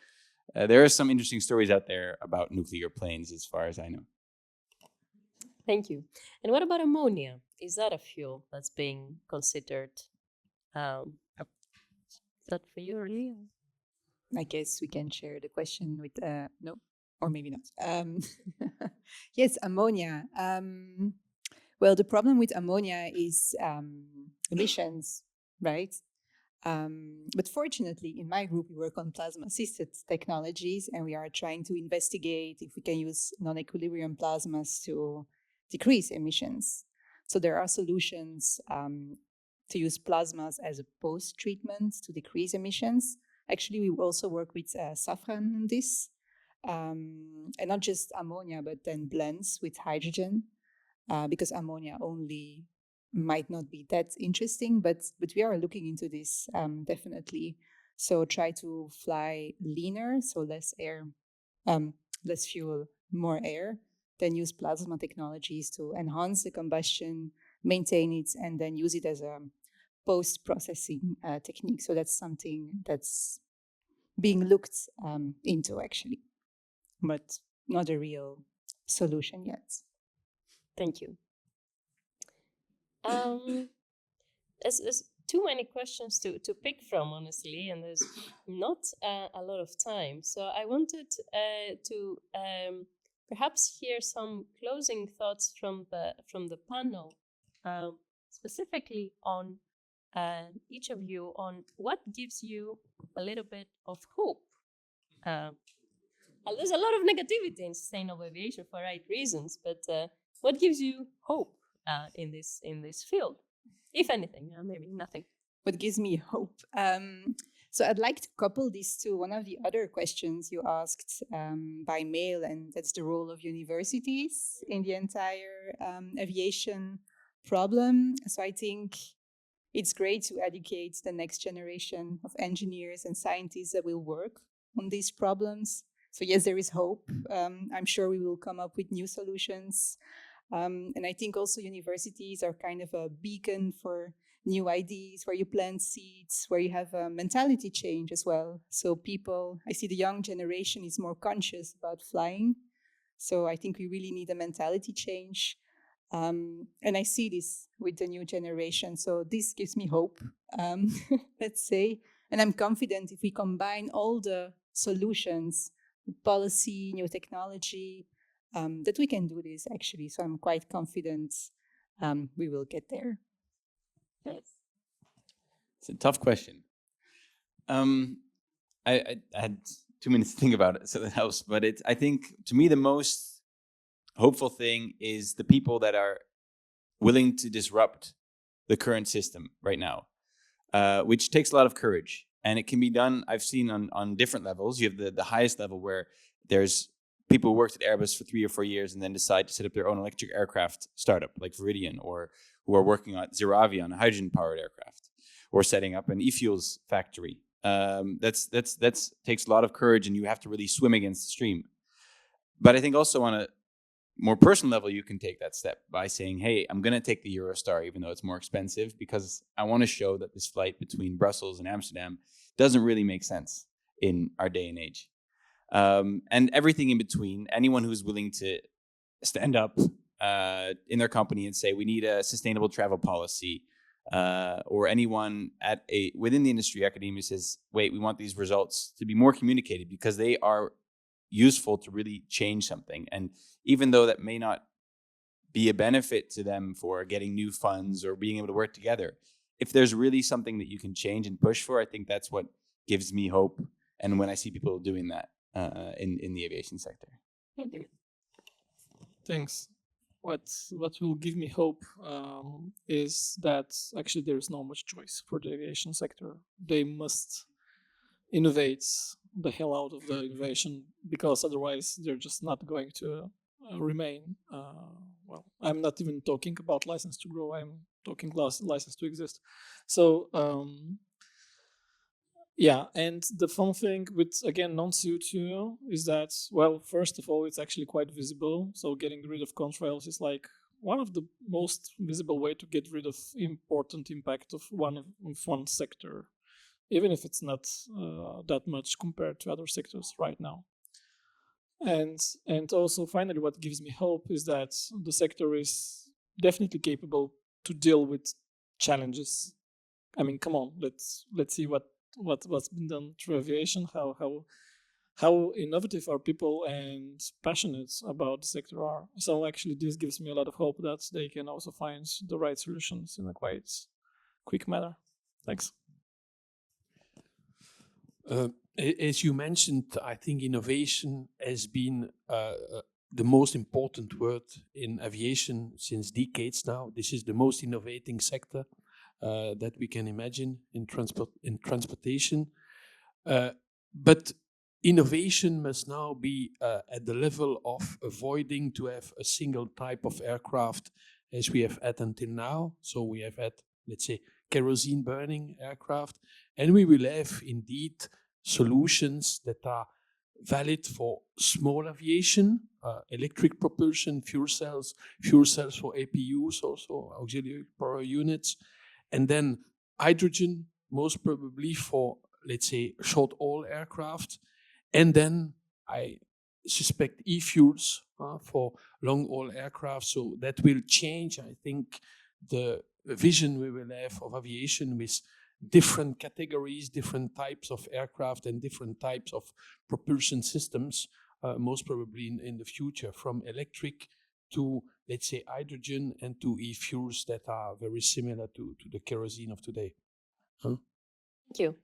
there are some interesting stories out there about nuclear planes as far as I know. Thank you. And what about ammonia? Is that a fuel that's being considered? Is that for you, Aurélie? I guess we can share the question with, no, or maybe not. Yes, ammonia. Well, the problem with ammonia is emissions, right? But fortunately, in my group, we work on plasma-assisted technologies, and we are trying to investigate if we can use non-equilibrium plasmas to decrease emissions. So there are solutions to use plasmas as a post-treatment to decrease emissions. Actually, we also work with saffron on this, and not just ammonia, but then blends with hydrogen, because ammonia only might not be that interesting, but we are looking into this definitely. So try to fly leaner, so less air, less fuel, more air, then use plasma technologies to enhance the combustion, maintain it, and then use it as a post-processing technique. So that's something that's being looked into actually, but not a real solution yet. Thank you. There's too many questions to pick from, honestly, and there's not a lot of time. So I wanted to perhaps hear some closing thoughts from the panel, specifically on each of you, on what gives you a little bit of hope. There's a lot of negativity in sustainable aviation for right reasons, but what gives you hope in this field, if anything, maybe nothing. What gives me hope? So I'd like to couple this to one of the other questions you asked by mail, and that's the role of universities in the entire aviation problem. So I think it's great to educate the next generation of engineers and scientists that will work on these problems. So yes, there is hope. I'm sure we will come up with new solutions. And I think also universities are kind of a beacon for new ideas, where you plant seeds, where you have a mentality change as well. So people, I see the young generation is more conscious about flying. So I think we really need a mentality change. And I see this with the new generation. So this gives me hope, let's say. And I'm confident if we combine all the solutions, policy, new technology, that we can do this actually. So I'm quite confident we will get there. Yes. It's a tough question. I had 2 minutes to think about it, so that helps. But I think, to me, the most hopeful thing is the people that are willing to disrupt the current system right now, which takes a lot of courage. And it can be done, I've seen on different levels. You have the highest level where there's people who worked at Airbus for 3 or 4 years and then decide to set up their own electric aircraft startup, like Viridian, or who are working on ZeroAvia on a hydrogen-powered aircraft, or setting up an e-fuels factory. That's takes a lot of courage, and you have to really swim against the stream. But I think also on a more personal level, you can take that step by saying, hey, I'm going to take the Eurostar, even though it's more expensive, because I want to show that this flight between Brussels and Amsterdam doesn't really make sense in our day and age. And everything in between, anyone who's willing to stand up in their company and say, we need a sustainable travel policy, or anyone within the industry, Academie, says, wait, we want these results to be more communicated because they are useful to really change something. And even though that may not be a benefit to them for getting new funds or being able to work together, if there's really something that you can change and push for, I think that's what gives me hope. And when I see people doing that in the aviation sector. Thanks. What will give me hope is that actually there is not much choice for the aviation sector. They must innovate the hell out of the innovation, because otherwise they're just not going to remain. Well, I'm not even talking about license to grow. I'm talking license to exist. So yeah, and the fun thing with, again, non-CO2 is that, well, first of all, it's actually quite visible. So getting rid of contrails is like one of the most visible way to get rid of important impact of one sector, even if it's not that much compared to other sectors right now. And also, finally, what gives me hope is that the sector is definitely capable to deal with challenges. I mean, come on, let's see what's been done through aviation, how innovative are people and passionate about the sector are. So actually this gives me a lot of hope that they can also find the right solutions in a quite quick manner. Thanks. As you mentioned, I think innovation has been the most important word in aviation since decades now. This is the most innovating sector that we can imagine in transportation. But innovation must now be at the level of avoiding to have a single type of aircraft as we have had until now. So we have had, let's say, kerosene burning aircraft, and we will have indeed solutions that are valid for small aviation, electric propulsion, fuel cells for APUs, also auxiliary power units, and then hydrogen, most probably for, let's say, short-haul aircraft, and then I suspect e-fuels for long-haul aircraft. So that will change, I think, the vision we will have of aviation with different categories, different types of aircraft, and different types of propulsion systems, most probably in the future, from electric to, let's say, hydrogen, and to e-fuels that are very similar to the kerosene of today. Thank you.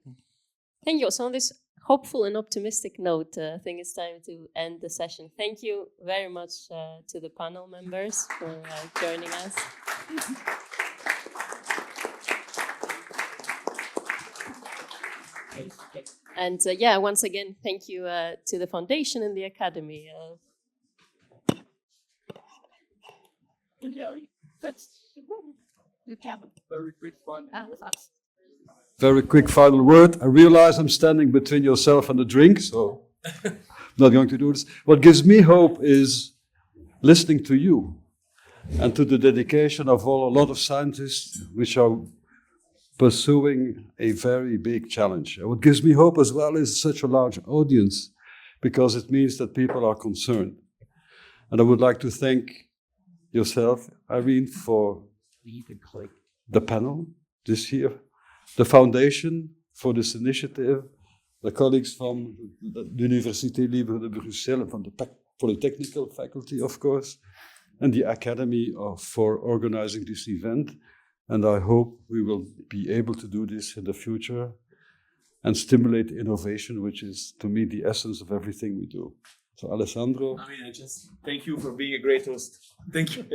Thank you. So on this hopeful and optimistic note, I think it's time to end the session. Thank you very much to the panel members for joining us. And yeah, once again, thank you to the Foundation and the Academy. Very quick final word. I realize I'm standing between yourself and the drink, so I'm not going to do this. What gives me hope is listening to you and to the dedication of a lot of scientists which are pursuing a very big challenge. And what gives me hope as well is such a large audience, because it means that people are concerned. And I would like to thank yourself, Irene, for the panel this year, the Foundation for this initiative, the colleagues from the Université Libre de Bruxelles and from the Polytechnical faculty, of course, and the Academy for organizing this event. And I hope we will be able to do this in the future and stimulate innovation, which is, to me, the essence of everything we do. So, Alessandro. I mean, I just thank you for being a great host. Thank you.